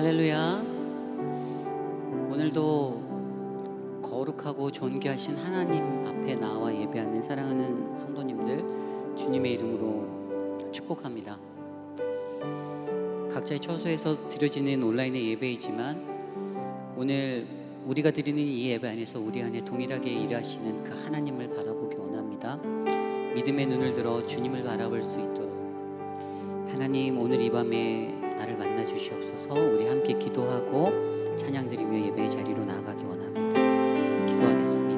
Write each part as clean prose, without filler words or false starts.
할렐루야. 오늘도 거룩하고 존귀하신 하나님 앞에 나와 예배하는 사랑하는 성도님들 주님의 이름으로 축복합니다. 각자의 처소에서 드려지는 온라인의 예배이지만 오늘 우리가 드리는 이 예배 안에서 우리 안에 동일하게 일하시는 그 하나님을 바라보기 원합니다. 믿음의 눈을 들어 주님을 바라볼 수 있도록 하나님, 오늘 이 밤에 나를 만나 주시옵소서. 우리 함께 기도하고 찬양 드리며 예배의 자리로 나아가기 원합니다. 기도하겠습니다.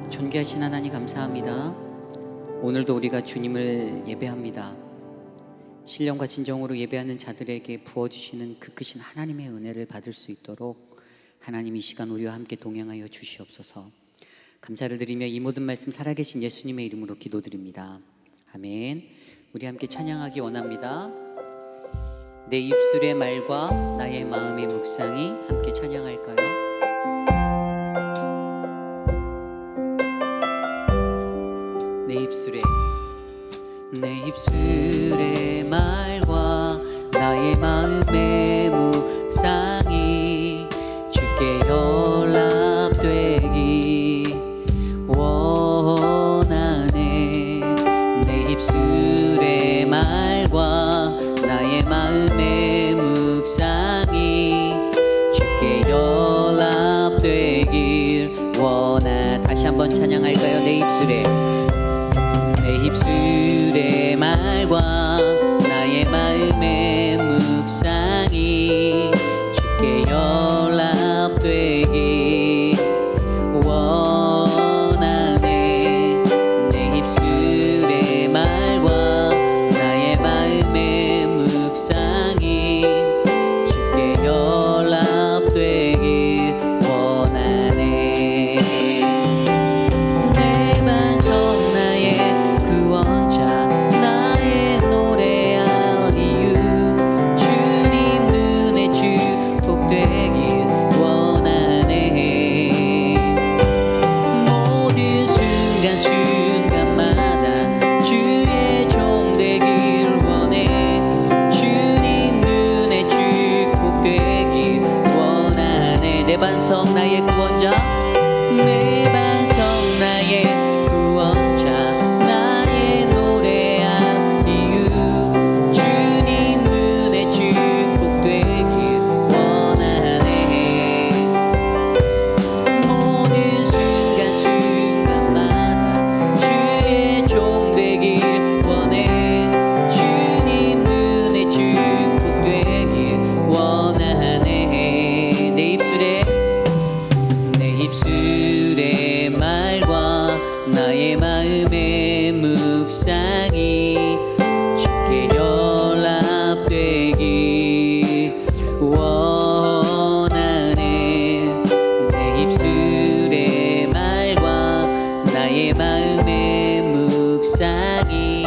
존귀하신 하나님 감사합니다. 오늘도 우리가 주님을 예배합니다. 신령과 진정으로 예배하는 자들에게 부어주시는 그 크신 하나님의 은혜를 받을 수 있도록 하나님 이 시간 우리와 함께 동행하여 주시옵소서. 감사를 드리며 이 모든 말씀 살아계신 예수님의 이름으로 기도드립니다. 아멘. 우리 함께 찬양하기 원합니다. 내 입술의 말과 나의 마음의 묵상이 함께 찬양할까요? 내 입술의 말과 나의 마음의 묵상이 주께 연락되기 원하네. 내 입술의 말과 나의 마음의 묵상이 주께 연락되길 원하. 다시 한번 찬양할까요? 내 입술의 말과 나의 마음의 묵상이 주께 연락되기 원하네. 내 입술의 말과 나의 마음의 묵상이 주께 연락되기 원하네. 내 반석 나의 구원자 나의 노래할 이유 주님 눈에 축복되길 원하네. 모든 순간순간마다 주의 종 되길 원해. 주님 눈에 축복되길 원하네. 내 반석 나의 구원자 내 반석 나의 구원자 나의 노래한 이유 주님 눈에 축복되길 원하네. 모든 순간순간마다 주의 종 되길 원해. 주님 눈에 축복되길 원하네. 내 입술의 말과 나의 마음의 묵상이 주께 연락되길 원하네. 내 입술의 말과 나의 마음의 묵상이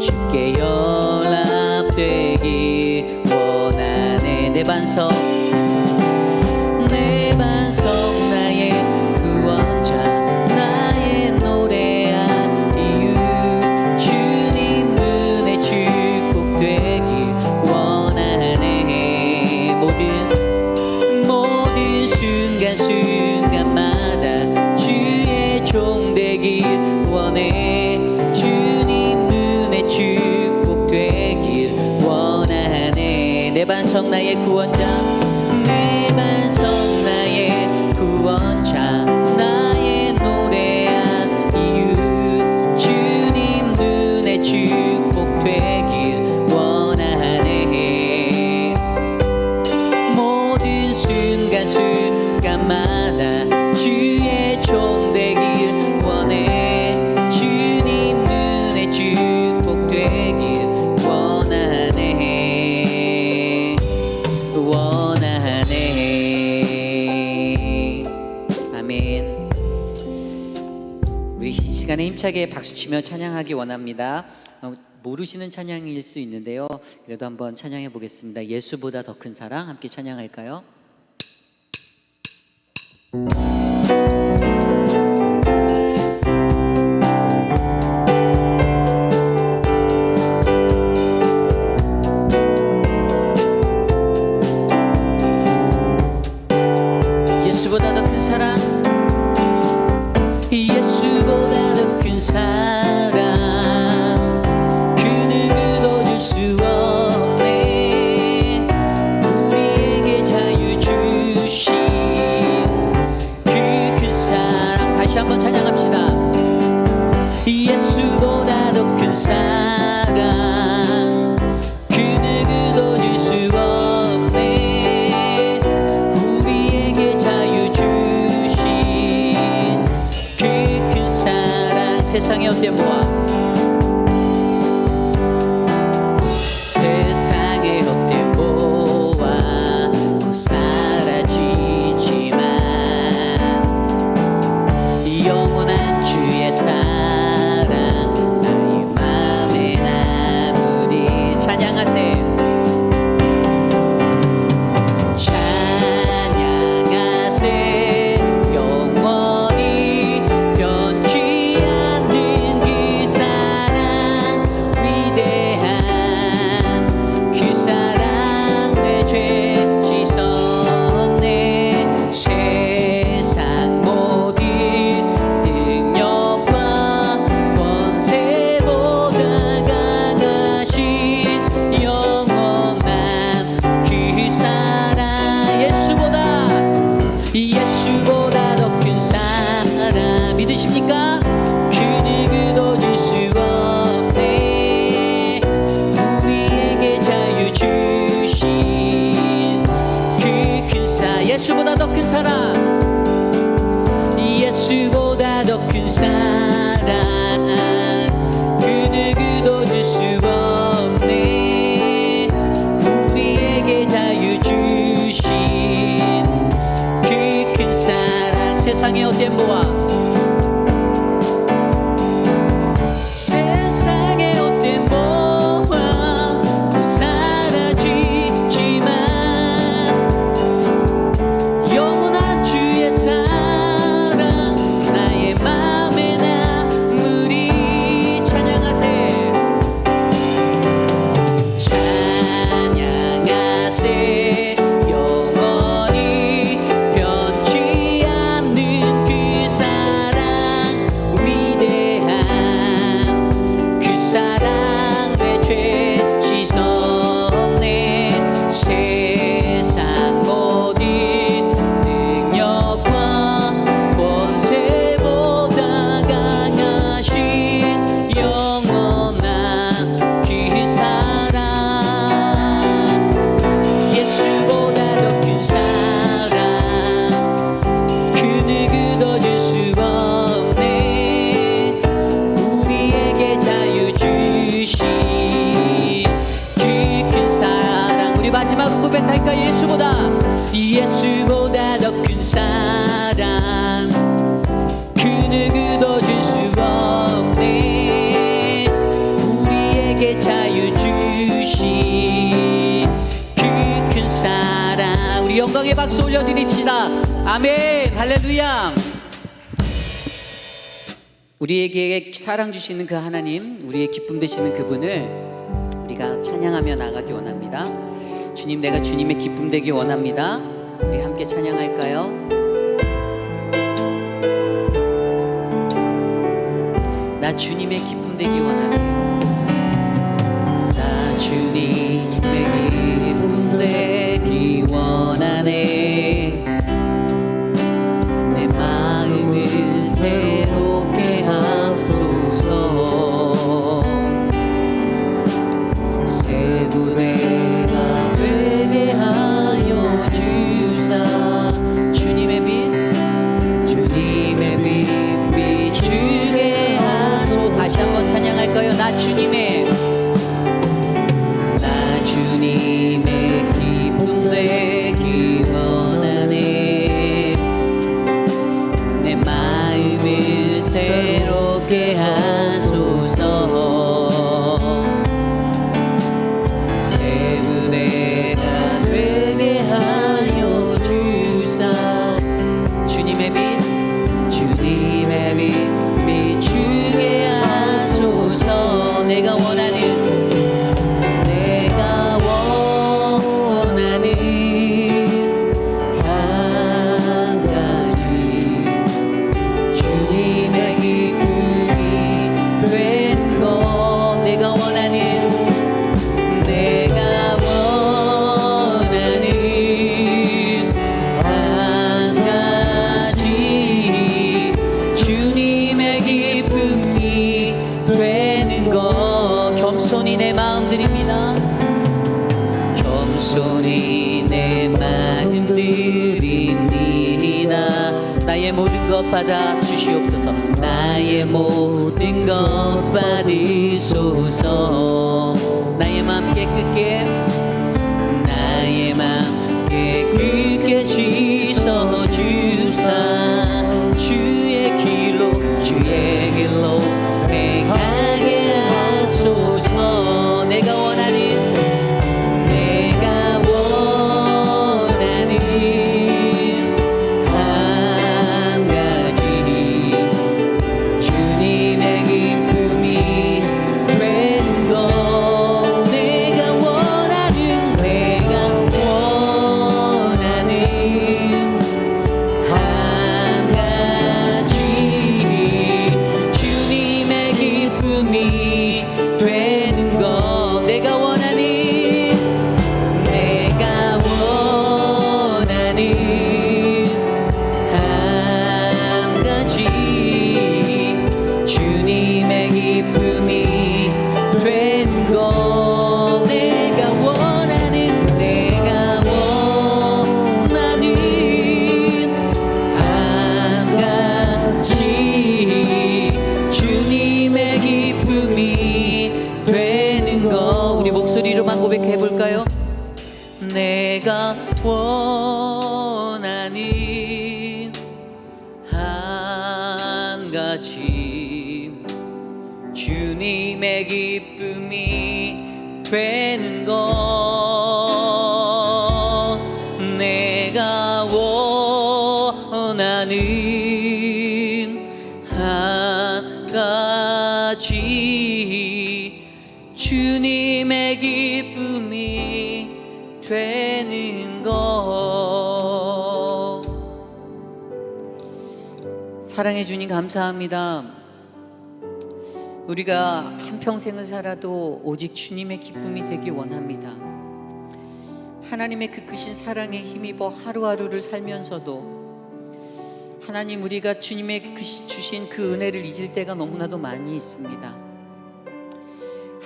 주께 연락되길 원하네. 내 반석 나의 구원자 나의 노래한 이유 주님 눈에 축복되길 원하네. 모든 순간순간마다 주의 종 되길 원해. 주님 눈에 축복되길 원하네. 내 반석 나의 구원자 내 반석 나의 구원자 나의 노래한 이유 주님 눈에 축복되길 원하네. 모든 순간순간 힘차게 박수치며 찬양하기 원합니다. 모르시는 찬양일 수 있는데요, 그래도 한번 찬양해 보겠습니다. 예수보다 더 큰 사랑 함께 찬양할까요? 예수보다 더 큰 사랑, 예수보다 더 큰 사랑, 그 누구도 줄 수 없네. 우리에게 자유 주신 그 큰 사랑, 다시 한번 찬양합시다. 예수보다 더 큰 사랑, 그 누구도 줄 수 없네. 우리에게 자유 주신 그 큰 사랑, 세상의 헛된 보아, 세상의 헛된 보아 곧 사라지지만 영원한 주의 사랑 나의 맘에 남으리. 찬양하세요. 찬양하세 영원히 변치 않는 그 사랑, 위대한 그 사랑, 내 죄 씻었네. 세상 모든 능력과 권세보다 강하신 영원한 그 사랑, 예수보다 더 큰 사랑, 믿으십니까? 그 누구도 줄 수 없네. 우리에게 자유 주신 그 큰 사랑, 예수보다 더 큰 사랑, 예수보다 더 큰 사랑, 그 누구도 줄 수 없네. 우리에게 자유 주신 그 큰 사랑, 세상의 헛된 보아, 세상의 헛된 보아 곧 사라지지만 영원한 주의 사랑 나의 맘에 남으리. 찬양하세. 찬양하세 영원히 변치 않는 그 사랑, 위대한 그 사랑, 내 죄 씻었네. 세상 모든 능력과 권세보다 강하신 영원한 그 사랑, 예수보다 더 큰 사랑, 그 누구도 줄 수 없네. 우리에게 자유 주신 그 큰 사랑, 우리 마지막 고백할까요? 예수보다 더 큰 사랑, 그 누구도 줄 수 없네. 우리에게 자유 주신 그 큰 사랑, 우리 영광의 박수 올려드립시다. 아멘, 할렐루야. 우리에게 사랑 주시는 그 하나님, 우리의 기쁨 되시는 그분을 우리가 찬양하며 나가기 원합니다. 주님, 내가 주님의 기쁨 되기 원합니다. 우리 함께 찬양할까요? 나 주님의 기쁨 되기 원하네. 나 주님의 기쁨 되기 원하네. 내 마음을 새롭게 하소서. 새 부대가 되게 하여 주사. 주님의 빛, 주님의 빛 비추게 하소. 다시 한번 찬양할까요? 나 주님의 기쁨 되기 원하네. 내 마음을 새롭게 하소서. 드립니다. 겸손히 내 마음 드립니다. 나의 모든 것 받아 주시옵소서. 나의 모든 것 받으소서. 나의 맘 깨끗게, 나의 맘 깨끗게 씻어주사. 주의 길로 행하게 하소서. 내가 원하는 한 가지, 주님의 기쁨이 되는 것. 내가 원하는 한 가지, 주님의 기쁨이 되는 것. 내가 원하는 한 가지, 주님의 기쁨이 되는 것. 내가 원하는 한 가지, 주님의 기쁨이 되는 것. 우리 목소리로만 고백해 볼까요? 내가 원하는 한 가지, 주님의 기쁨이 되는 것. 내가 원하는 한 가지, 주님의 기쁨이 되는 것. 사랑해 주님 감사합니다. 우리가 한평생을 살아도 오직 주님의 기쁨이 되기 원합니다. 하나님의 그 크신 사랑에 힘입어 하루하루를 살면서도 하나님, 우리가 주님의 주신 그 은혜를 잊을 때가 너무나도 많이 있습니다.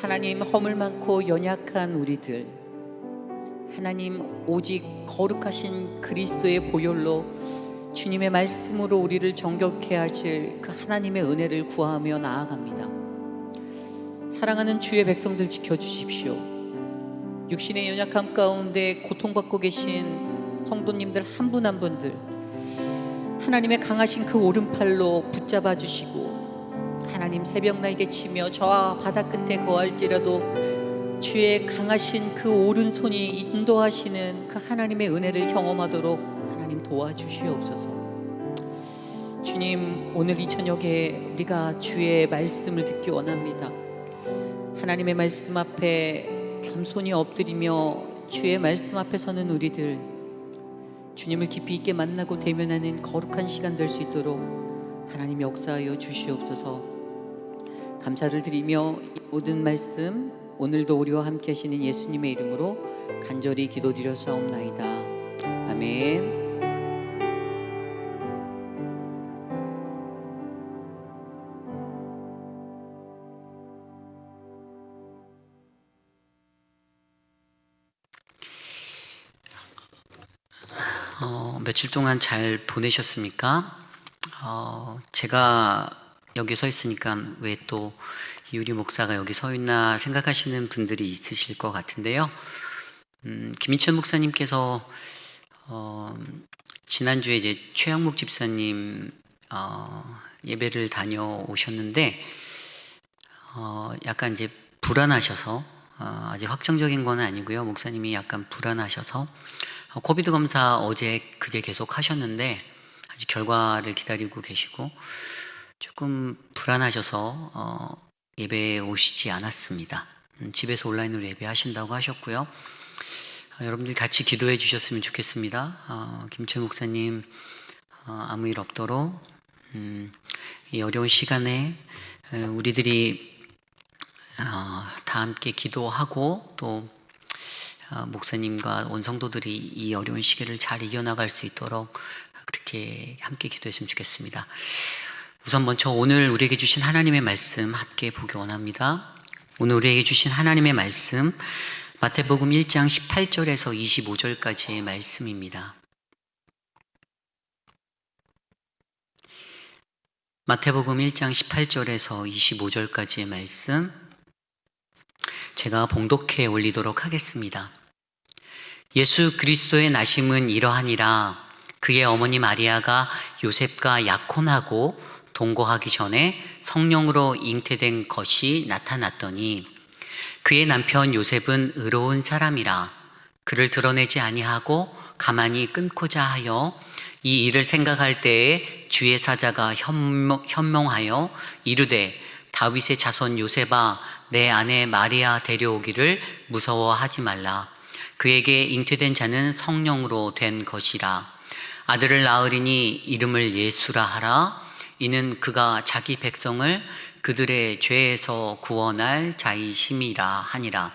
하나님, 허물 많고 연약한 우리들, 하나님, 오직 거룩하신 그리스도의 보혈로 주님의 말씀으로 우리를 정결케 하실 그 하나님의 은혜를 구하며 나아갑니다. 사랑하는 주의 백성들 지켜주십시오. 육신의 연약함 가운데 고통받고 계신 성도님들 한 분 한 분들 하나님의 강하신 그 오른팔로 붙잡아 주시고, 하나님, 새벽 날개치며 저와 바다 끝에 거할지라도 주의 강하신 그 오른손이 인도하시는 그 하나님의 은혜를 경험하도록 하나님 도와주시옵소서. 주님, 오늘 이 저녁에 우리가 주의 말씀을 듣기 원합니다. 하나님의 말씀 앞에 겸손히 엎드리며 주의 말씀 앞에 서는 우리들, 주님을 깊이 있게 만나고 대면하는 거룩한 시간 될 수 있도록 하나님 역사하여 주시옵소서. 감사를 드리며 이 모든 말씀 오늘도 우리와 함께 하시는 예수님의 이름으로 간절히 기도드렸사옵나이다. 아멘. 며칠 동안 잘 보내셨습니까? 제가 여기 서 있으니까 왜 또 이유리 목사가 여기 서 있나 생각하시는 분들이 있으실 것 같은데요. 김인천 목사님께서 지난주에 이제 최양목 집사님 예배를 다녀오셨는데 약간 이제 불안하셔서, 아직 확정적인 건 아니고요. 목사님이 약간 불안하셔서 코비드 검사 어제 그제 계속 하셨는데 아직 결과를 기다리고 계시고 조금 불안하셔서 예배에 오시지 않았습니다. 집에서 온라인으로 예배하신다고 하셨고요. 여러분들 같이 기도해 주셨으면 좋겠습니다. 김철 목사님 아무 일 없도록 이 어려운 시간에 우리들이 다 함께 기도하고 또 목사님과 온 성도들이 이 어려운 시기를 잘 이겨나갈 수 있도록 그렇게 함께 기도했으면 좋겠습니다. 우선 먼저 오늘 우리에게 주신 하나님의 말씀 함께 보기 원합니다. 오늘 우리에게 주신 하나님의 말씀, 마태복음 1장 18절에서 25절까지의 말씀입니다. 마태복음 1장 18절에서 25절까지의 말씀, 제가 봉독해 올리도록 하겠습니다. 예수 그리스도의 나심은 이러하니라. 그의 어머니 마리아가 요셉과 약혼하고 동거하기 전에 성령으로 잉태된 것이 나타났더니 그의 남편 요셉은 의로운 사람이라 그를 드러내지 아니하고 가만히 끊고자 하여 이 일을 생각할 때에 주의 사자가 현몽하여 이르되 다윗의 자손 요셉아 내 아내 마리아 데려오기를 무서워하지 말라. 그에게 잉태된 자는 성령으로 된 것이라. 아들을 낳으리니 이름을 예수라 하라. 이는 그가 자기 백성을 그들의 죄에서 구원할 자이심이라 하니라.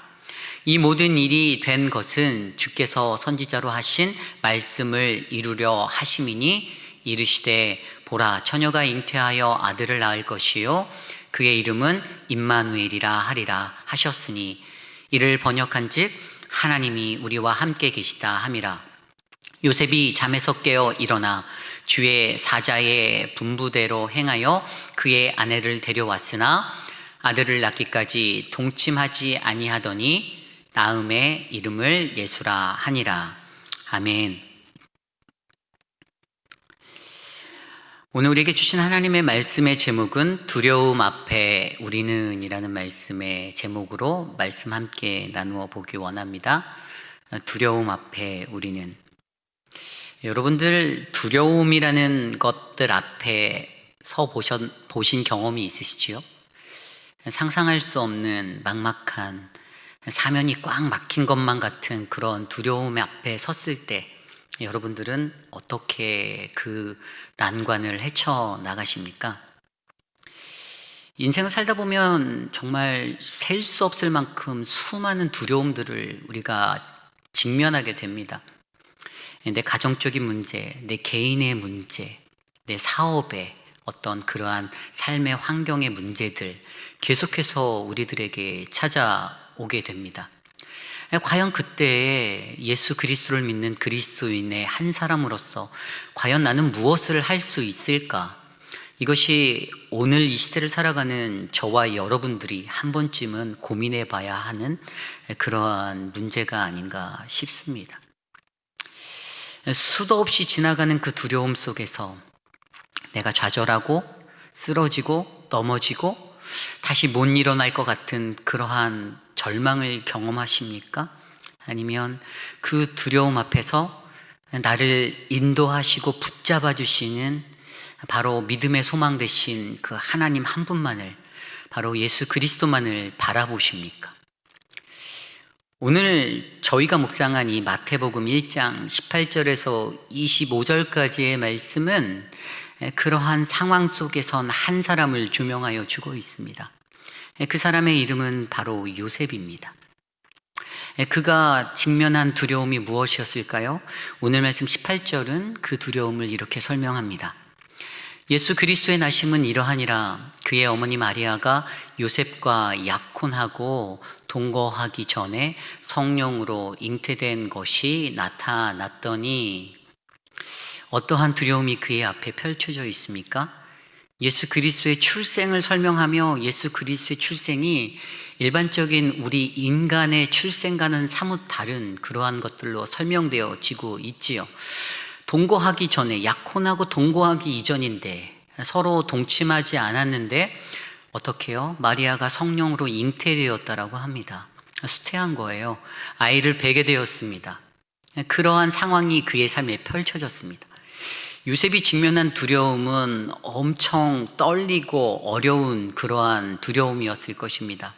이 모든 일이 된 것은 주께서 선지자로 하신 말씀을 이루려 하심이니 이르시되 보라 처녀가 잉태하여 아들을 낳을 것이요 그의 이름은 임마누엘이라 하리라 하셨으니 이를 번역한즉 하나님이 우리와 함께 계시다 함이라. 요셉이 잠에서 깨어 일어나 주의 사자의 분부대로 행하여 그의 아내를 데려왔으나 아들을 낳기까지 동침하지 아니하더니 낳음의 이름을 예수라 하니라. 아멘. 오늘 우리에게 주신 하나님의 말씀의 제목은 두려움 앞에 우리는 이라는 말씀의 제목으로 말씀 함께 나누어 보기 원합니다. 두려움 앞에 우리는. 여러분들 두려움이라는 것들 앞에 서 보신 경험이 있으시지요? 상상할 수 없는 막막한 사면이 꽉 막힌 것만 같은 그런 두려움 앞에 섰을 때 여러분들은 어떻게 그 난관을 헤쳐나가십니까? 인생을 살다 보면 정말 셀 수 없을 만큼 수많은 두려움들을 우리가 직면하게 됩니다. 내 가정적인 문제, 내 개인의 문제, 내 사업의 어떤 그러한 삶의 환경의 문제들 계속해서 우리들에게 찾아오게 됩니다. 과연 그때 예수 그리스도를 믿는 그리스도인의 한 사람으로서 과연 나는 무엇을 할 수 있을까? 이것이 오늘 이 시대를 살아가는 저와 여러분들이 한 번쯤은 고민해 봐야 하는 그러한 문제가 아닌가 싶습니다. 수도 없이 지나가는 그 두려움 속에서 내가 좌절하고 쓰러지고 넘어지고 다시 못 일어날 것 같은 그러한 절망을 경험하십니까? 아니면 그 두려움 앞에서 나를 인도하시고 붙잡아 주시는 바로 믿음의 소망 되신 그 하나님 한 분만을, 바로 예수 그리스도만을 바라보십니까? 오늘 저희가 묵상한 이 마태복음 1장 18절에서 25절까지의 말씀은 그러한 상황 속에선 한 사람을 조명하여 주고 있습니다. 그 사람의 이름은 바로 요셉입니다. 그가 직면한 두려움이 무엇이었을까요? 오늘 말씀 18절은 그 두려움을 이렇게 설명합니다. 예수 그리스도의 나심은 이러하니라. 그의 어머니 마리아가 요셉과 약혼하고 동거하기 전에 성령으로 잉태된 것이 나타났더니 어떠한 두려움이 그의 앞에 펼쳐져 있습니까? 예수 그리스도의 출생을 설명하며 예수 그리스도의 출생이 일반적인 우리 인간의 출생과는 사뭇 다른 그러한 것들로 설명되어지고 있지요. 동거하기 전에, 약혼하고 동거하기 이전인데 서로 동침하지 않았는데 어떻게요? 마리아가 성령으로 잉태되었다라고 합니다. 수태한 거예요. 아이를 베게 되었습니다. 그러한 상황이 그의 삶에 펼쳐졌습니다. 요셉이 직면한 두려움은 엄청 떨리고 어려운 그러한 두려움이었을 것입니다.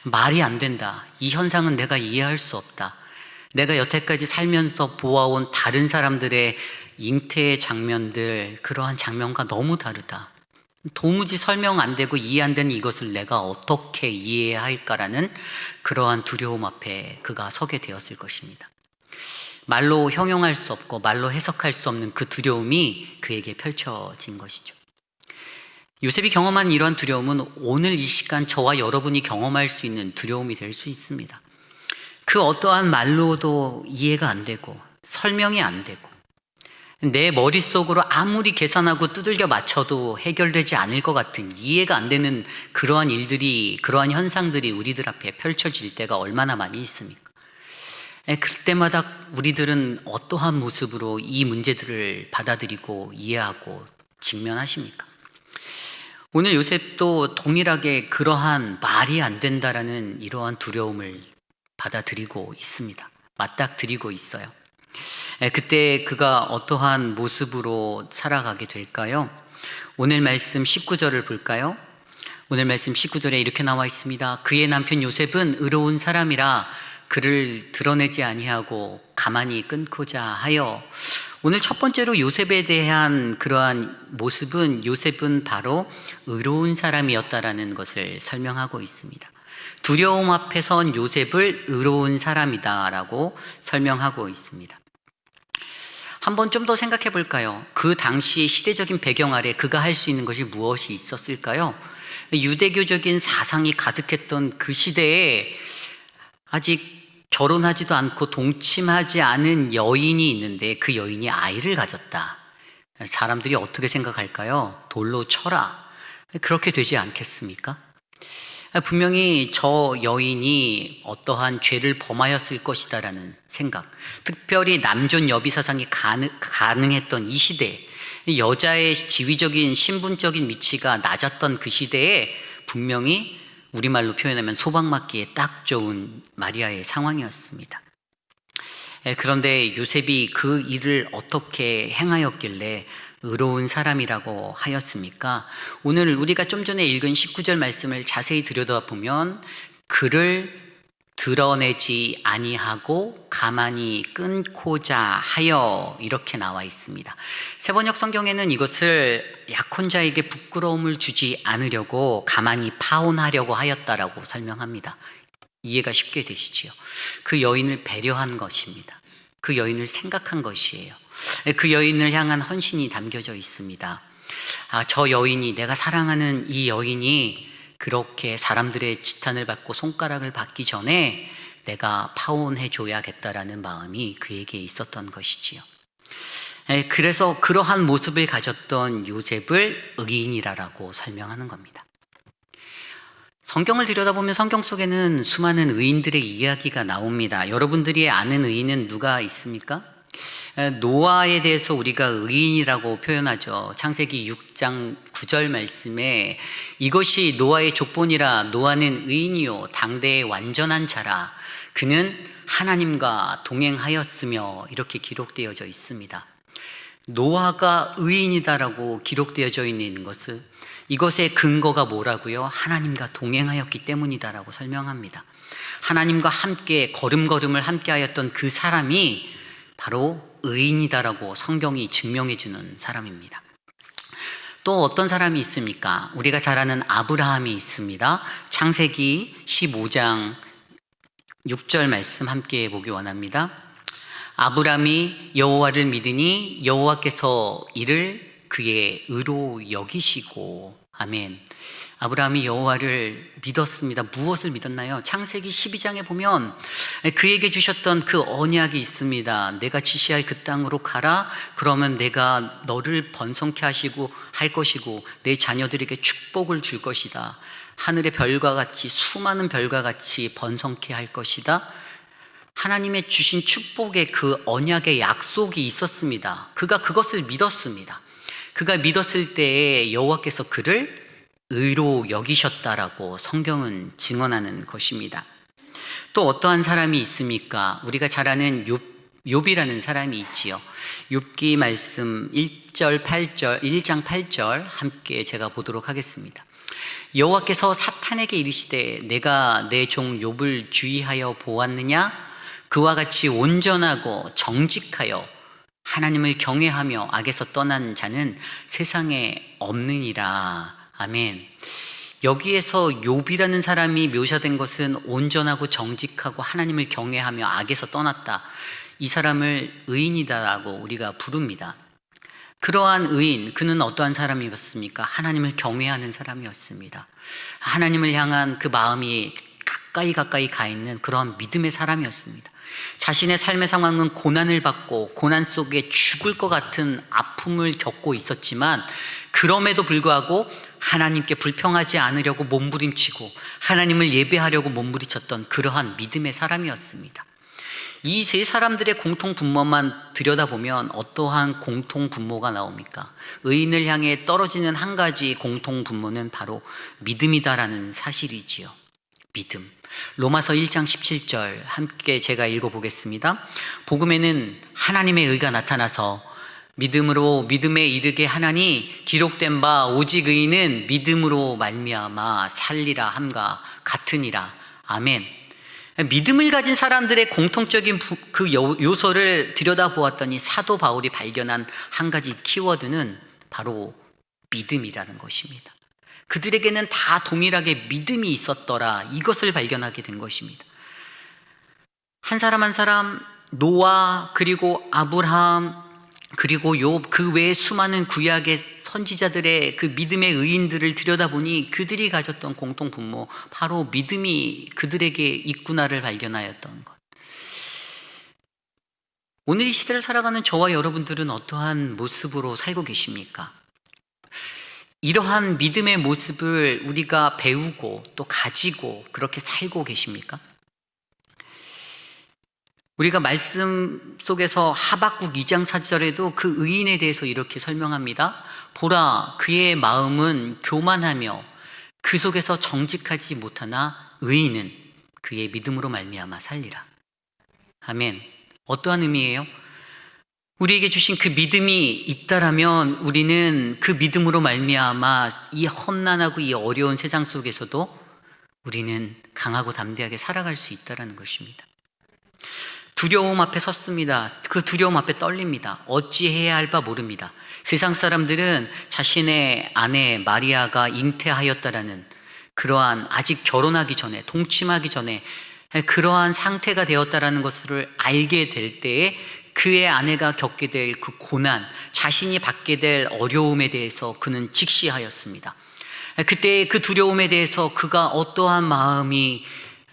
말이 안 된다. 이 현상은 내가 이해할 수 없다. 내가 여태까지 살면서 보아온 다른 사람들의 잉태의 장면들, 그러한 장면과 너무 다르다. 도무지 설명 안 되고 이해 안 되는 이것을 내가 어떻게 이해해야 할까라는 그러한 두려움 앞에 그가 서게 되었을 것입니다. 말로 형용할 수 없고 말로 해석할 수 없는 그 두려움이 그에게 펼쳐진 것이죠. 요셉이 경험한 이러한 두려움은 오늘 이 시간 저와 여러분이 경험할 수 있는 두려움이 될 수 있습니다. 그 어떠한 말로도 이해가 안 되고 설명이 안 되고 내 머릿속으로 아무리 계산하고 두들겨 맞춰도 해결되지 않을 것 같은, 이해가 안 되는 그러한 일들이, 그러한 현상들이 우리들 앞에 펼쳐질 때가 얼마나 많이 있습니까? 그때마다 우리들은 어떠한 모습으로 이 문제들을 받아들이고 이해하고 직면하십니까? 오늘 요셉도 동일하게 그러한 말이 안 된다라는 이러한 두려움을 받아들이고 있습니다. 맞닥뜨리고 있어요. 그때 그가 어떠한 모습으로 살아가게 될까요? 오늘 말씀 19절을 볼까요? 오늘 말씀 19절에 이렇게 나와 있습니다. 그의 남편 요셉은 의로운 사람이라 그를 드러내지 아니하고 가만히 끊고자 하여. 오늘 첫 번째로 요셉에 대한 그러한 모습은, 요셉은 바로 의로운 사람이었다라는 것을 설명하고 있습니다. 두려움 앞에 선 요셉을 의로운 사람이다라고 설명하고 있습니다. 한번 좀 더 생각해 볼까요? 그 당시 시대적인 배경 아래 그가 할 수 있는 것이 무엇이 있었을까요? 유대교적인 사상이 가득했던 그 시대에 아직 결혼하지도 않고 동침하지 않은 여인이 있는데 그 여인이 아이를 가졌다. 사람들이 어떻게 생각할까요? 돌로 쳐라. 그렇게 되지 않겠습니까? 분명히 저 여인이 어떠한 죄를 범하였을 것이다라는 생각, 특별히 남존 여비 사상이 가능했던 이 시대, 여자의 지위적인 신분적인 위치가 낮았던 그 시대에 분명히 우리말로 표현하면 소방맞기에 딱 좋은 마리아의 상황이었습니다. 그런데 요셉이 그 일을 어떻게 행하였길래 의로운 사람이라고 하였습니까? 오늘 우리가 좀 전에 읽은 19절 말씀을 자세히 들여다보면 그를 드러내지 아니하고 가만히 끊고자 하여 이렇게 나와 있습니다. 세번역 성경에는 이것을 약혼자에게 부끄러움을 주지 않으려고 가만히 파혼하려고 하였다라고 설명합니다. 이해가 쉽게 되시지요? 그 여인을 배려한 것입니다. 그 여인을 생각한 것이에요. 그 여인을 향한 헌신이 담겨져 있습니다. 저 여인이, 내가 사랑하는 이 여인이 그렇게 사람들의 지탄을 받고 손가락을 받기 전에 내가 파혼해 줘야겠다라는 마음이 그에게 있었던 것이지요. 그래서 그러한 모습을 가졌던 요셉을 의인이라고 설명하는 겁니다. 성경을 들여다보면 성경 속에는 수많은 의인들의 이야기가 나옵니다. 여러분들이 아는 의인은 누가 있습니까? 노아에 대해서 우리가 의인이라고 표현하죠. 창세기 6장 9절 말씀에 이것이 노아의 족본이라 노아는 의인이요 당대의 완전한 자라 그는 하나님과 동행하였으며 이렇게 기록되어져 있습니다. 노아가 의인이다라고 기록되어져 있는 것은 이것의 근거가 뭐라고요? 하나님과 동행하였기 때문이다라고 설명합니다. 하나님과 함께 걸음걸음을 함께 하였던 그 사람이 바로 의인이다라고 성경이 증명해 주는 사람입니다. 또 어떤 사람이 있습니까? 우리가 잘 아는 아브라함이 있습니다. 창세기 15장 6절 말씀 함께 보기 원합니다. 아브라함이 여호와를 믿으니 여호와께서 이를 그의 의로 여기시고. 아멘. 아브라함이 여호와를 믿었습니다. 무엇을 믿었나요? 창세기 12장에 보면 그에게 주셨던 그 언약이 있습니다. 내가 지시할 그 땅으로 가라. 그러면 내가 너를 번성케 하시고 할 것이고 내 자녀들에게 축복을 줄 것이다. 하늘의 별과 같이 수많은 별과 같이 번성케 할 것이다. 하나님의 주신 축복의 그 언약의 약속이 있었습니다. 그가 그것을 믿었습니다. 그가 믿었을 때에 여호와께서 그를 의로 여기셨다라고 성경은 증언하는 것입니다. 또 어떠한 사람이 있습니까? 우리가 잘 아는 욥이라는 사람이 있지요. 욥기 말씀 1장 8절 함께 제가 보도록 하겠습니다. 여호와께서 사탄에게 이르시되 내가 내 종 욥을 주의하여 보았느냐? 그와 같이 온전하고 정직하여 하나님을 경외하며 악에서 떠난 자는 세상에 없느니라. 아멘. 여기에서 욥이라는 사람이 묘사된 것은 온전하고 정직하고 하나님을 경외하며 악에서 떠났다. 이 사람을 의인이다라고 우리가 부릅니다. 그러한 의인, 그는 어떠한 사람이었습니까? 하나님을 경외하는 사람이었습니다. 하나님을 향한 그 마음이 가까이 가 있는 그러한 믿음의 사람이었습니다. 자신의 삶의 상황은 고난을 받고 고난 속에 죽을 것 같은 아픔을 겪고 있었지만, 그럼에도 불구하고 하나님께 불평하지 않으려고 몸부림치고 하나님을 예배하려고 몸부림쳤던 그러한 믿음의 사람이었습니다. 이 세 사람들의 공통 분모만 들여다보면 어떠한 공통 분모가 나옵니까? 의인을 향해 떨어지는 한 가지 공통 분모는 바로 믿음이다라는 사실이지요. 믿음. 로마서 1장 17절 함께 제가 읽어보겠습니다. 복음에는 하나님의 의가 나타나서 믿음으로 믿음에 이르게 하나니 기록된 바 오직 의인은 믿음으로 말미암아 살리라 함과 같으니라. 아멘. 믿음을 가진 사람들의 공통적인 그 요소를 들여다보았더니 사도 바울이 발견한 한 가지 키워드는 바로 믿음이라는 것입니다. 그들에게는 다 동일하게 믿음이 있었더라, 이것을 발견하게 된 것입니다. 한 사람 한 사람, 노아, 그리고 아브라함, 그리고 욥, 그 외에 수많은 구약의 선지자들의 그 믿음의 의인들을 들여다보니 그들이 가졌던 공통 분모, 바로 믿음이 그들에게 있구나를 발견하였던 것. 오늘 이 시대를 살아가는 저와 여러분들은 어떠한 모습으로 살고 계십니까? 이러한 믿음의 모습을 우리가 배우고 또 가지고 그렇게 살고 계십니까? 우리가 말씀 속에서 하박국 2장 4절에도 그 의인에 대해서 이렇게 설명합니다. 보라, 그의 마음은 교만하며 그 속에서 정직하지 못하나 의인은 그의 믿음으로 말미암아 살리라. 아멘. 어떠한 의미예요? 우리에게 주신 그 믿음이 있다라면 우리는 그 믿음으로 말미암아 이 험난하고 이 어려운 세상 속에서도 우리는 강하고 담대하게 살아갈 수 있다는 것입니다. 두려움 앞에 섰습니다. 그 두려움 앞에 떨립니다. 어찌해야 할 바 모릅니다. 세상 사람들은 자신의 아내 마리아가 잉태하였다라는 그러한, 아직 결혼하기 전에, 동침하기 전에 그러한 상태가 되었다라는 것을 알게 될 때에 그의 아내가 겪게 될 그 고난, 자신이 받게 될 어려움에 대해서 그는 직시하였습니다. 그때 그 두려움에 대해서 그가 어떠한 마음이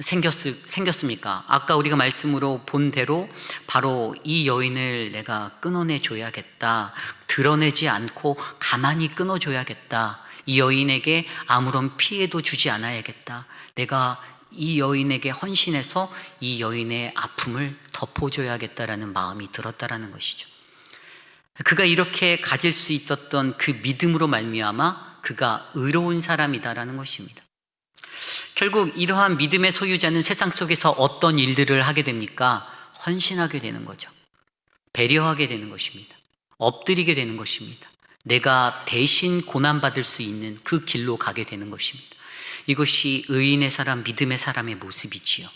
생겼습니까? 아까 우리가 말씀으로 본 대로 바로 이 여인을 내가 끊어내 줘야겠다, 드러내지 않고 가만히 끊어줘야겠다, 이 여인에게 아무런 피해도 주지 않아야겠다, 내가 이 여인에게 헌신해서 이 여인의 아픔을 덮어줘야겠다라는 마음이 들었다라는 것이죠. 그가 이렇게 가질 수 있었던 그 믿음으로 말미암아 그가 의로운 사람이다라는 것입니다. 결국 이러한 믿음의 소유자는 세상 속에서 어떤 일들을 하게 됩니까? 헌신하게 되는 거죠. 배려하게 되는 것입니다. 엎드리게 되는 것입니다. 내가 대신 고난받을 수 있는 그 길로 가게 되는 것입니다. 이것이 의인의 사람, 믿음의 사람의 모습이지요.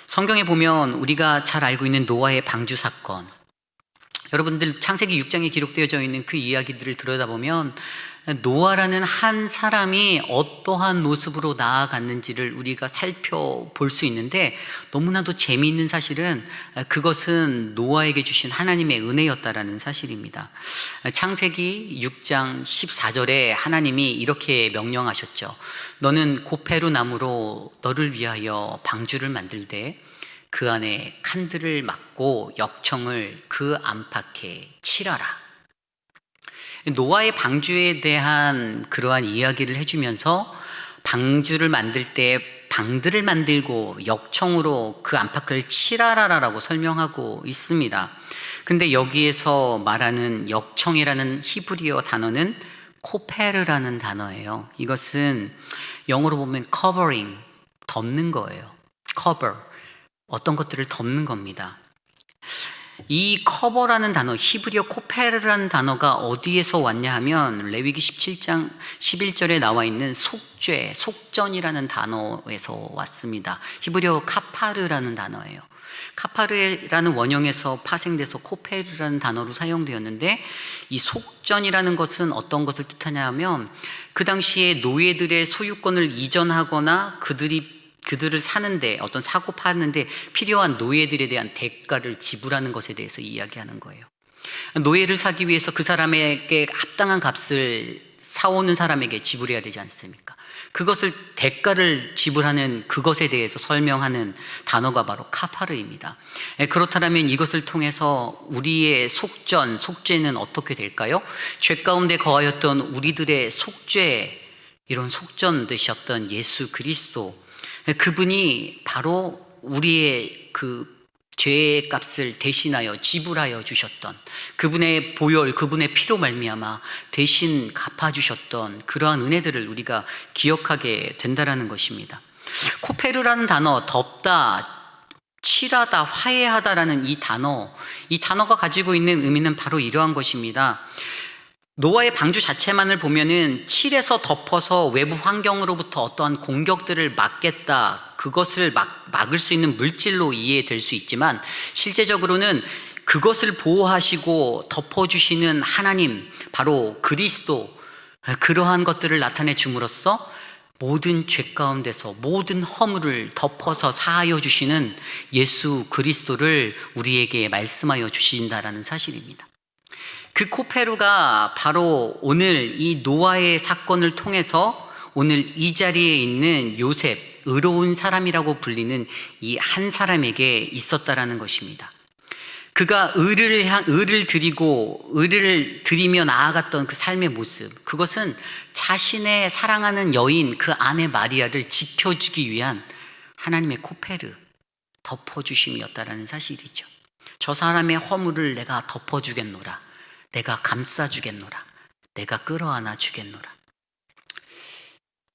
성경에 보면 우리가 잘 알고 있는 노아의 방주 사건, 여러분들 창세기 6장에 기록되어져 있는 그 이야기들을 들여다보면 노아라는 한 사람이 어떠한 모습으로 나아갔는지를 우리가 살펴볼 수 있는데, 너무나도 재미있는 사실은 그것은 노아에게 주신 하나님의 은혜였다라는 사실입니다. 창세기 6장 14절에 하나님이 이렇게 명령하셨죠. 너는 고페루 나무로 너를 위하여 방주를 만들되 그 안에 칸들을 막고 역청을 그 안팎에 칠하라. 노아의 방주에 대한 그러한 이야기를 해주면서 방주를 만들 때 방들을 만들고 역청으로 그 안팎을 칠하라라고 설명하고 있습니다. 근데 여기에서 말하는 역청이라는 히브리어 단어는 코페르라는 단어예요. 이것은 영어로 보면 covering, 덮는 거예요. cover, 어떤 것들을 덮는 겁니다. 이 커버라는 단어, 히브리어 코페르라는 단어가 어디에서 왔냐 하면 레위기 17장 11절에 나와 있는 속죄, 속전이라는 단어에서 왔습니다. 히브리어 카파르라는 단어예요. 카파르라는 원형에서 파생돼서 코페르라는 단어로 사용되었는데, 이 속전이라는 것은 어떤 것을 뜻하냐 하면 그 당시에 노예들의 소유권을 이전하거나 그들을 사는데, 어떤 사고 파는데 필요한 노예들에 대한 대가를 지불하는 것에 대해서 이야기하는 거예요. 노예를 사기 위해서 그 사람에게 합당한 값을 사오는 사람에게 지불해야 되지 않습니까? 그것을 대가를 지불하는 그것에 대해서 설명하는 단어가 바로 카파르입니다. 그렇다면 이것을 통해서 우리의 속죄는 어떻게 될까요? 죄 가운데 거하였던 우리들의 속죄, 이런 속전 되셨던 예수 그리스도, 그분이 바로 우리의 그 죄의 값을 대신하여 지불하여 주셨던, 그분의 보혈, 그분의 피로 말미암아 대신 갚아주셨던 그러한 은혜들을 우리가 기억하게 된다라는 것입니다. 코페르라는 단어, 덮다, 칠하다, 화해하다라는 이 단어가 가지고 있는 의미는 바로 이러한 것입니다. 노아의 방주 자체만을 보면은 칠해서 덮어서 외부 환경으로부터 어떠한 공격들을 막겠다, 그것을 막을 수 있는 물질로 이해될 수 있지만, 실제적으로는 그것을 보호하시고 덮어주시는 하나님, 바로 그리스도, 그러한 것들을 나타내 줌으로써 모든 죄 가운데서 모든 허물을 덮어서 사하여 주시는 예수 그리스도를 우리에게 말씀하여 주신다라는 사실입니다. 그 코페르가 바로 오늘 이 노아의 사건을 통해서 오늘 이 자리에 있는 요셉, 의로운 사람이라고 불리는 이 한 사람에게 있었다라는 것입니다. 그가 의를 드리며 나아갔던 그 삶의 모습, 그것은 자신의 사랑하는 여인 그 아내 마리아를 지켜주기 위한 하나님의 코페르, 덮어주심이었다라는 사실이죠. 저 사람의 허물을 내가 덮어주겠노라, 내가 감싸주겠노라, 내가 끌어안아 주겠노라.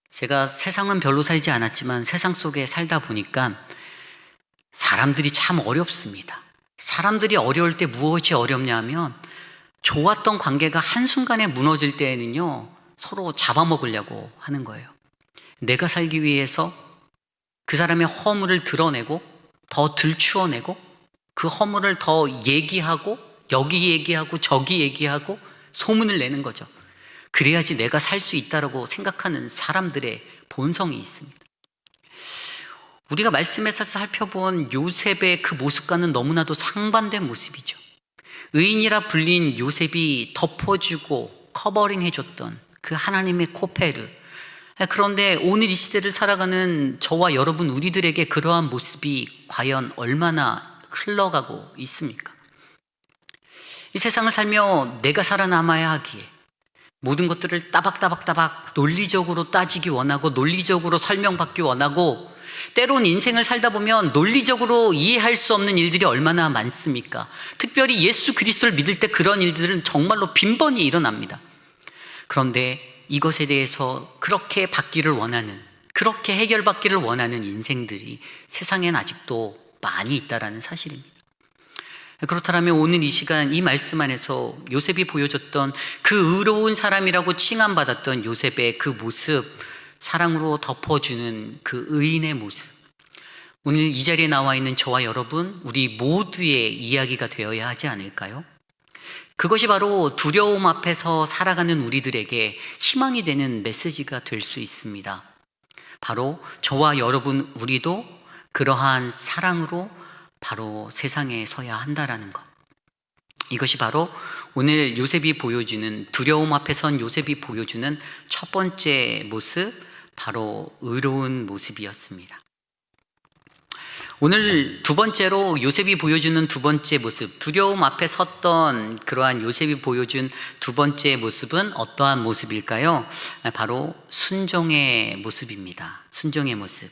제가 세상은 별로 살지 않았지만 세상 속에 살다 보니까 사람들이 참 어렵습니다. 사람들이 어려울 때 무엇이 어렵냐 하면, 좋았던 관계가 한순간에 무너질 때에는요, 서로 잡아먹으려고 하는 거예요. 내가 살기 위해서 그 사람의 허물을 드러내고 더 들추어내고 그 허물을 더 얘기하고 여기 얘기하고 저기 얘기하고 소문을 내는 거죠. 그래야지 내가 살 수 있다라고 생각하는 사람들의 본성이 있습니다. 우리가 말씀에서 살펴본 요셉의 그 모습과는 너무나도 상반된 모습이죠. 의인이라 불린 요셉이 덮어주고 커버링해줬던 그 하나님의 코페르. 그런데 오늘 이 시대를 살아가는 저와 여러분 우리들에게 그러한 모습이 과연 얼마나 흘러가고 있습니까? 이 세상을 살며 내가 살아남아야 하기에 모든 것들을 따박따박 논리적으로 따지기 원하고 논리적으로 설명받기 원하고, 때론 인생을 살다 보면 논리적으로 이해할 수 없는 일들이 얼마나 많습니까? 특별히 예수 그리스도를 믿을 때 그런 일들은 정말로 빈번히 일어납니다. 그런데 이것에 대해서 그렇게 받기를 원하는, 그렇게 해결받기를 원하는 인생들이 세상엔 아직도 많이 있다라는 사실입니다. 그렇다면 오늘 이 시간 이 말씀 안에서 요셉이 보여줬던 그 의로운 사람이라고 칭함받았던 요셉의 그 모습, 사랑으로 덮어주는 그 의인의 모습, 오늘 이 자리에 나와 있는 저와 여러분, 우리 모두의 이야기가 되어야 하지 않을까요? 그것이 바로 두려움 앞에서 살아가는 우리들에게 희망이 되는 메시지가 될 수 있습니다. 바로 저와 여러분 우리도 그러한 사랑으로 바로 세상에 서야 한다라는 것. 이것이 바로 오늘 요셉이 보여주는, 두려움 앞에 선 요셉이 보여주는 첫 번째 모습, 바로 의로운 모습이었습니다. 오늘 두 번째로 요셉이 보여주는 두 번째 모습, 두려움 앞에 섰던 그러한 요셉이 보여준 두 번째 모습은 어떠한 모습일까요? 바로 순종의 모습입니다. 순종의 모습.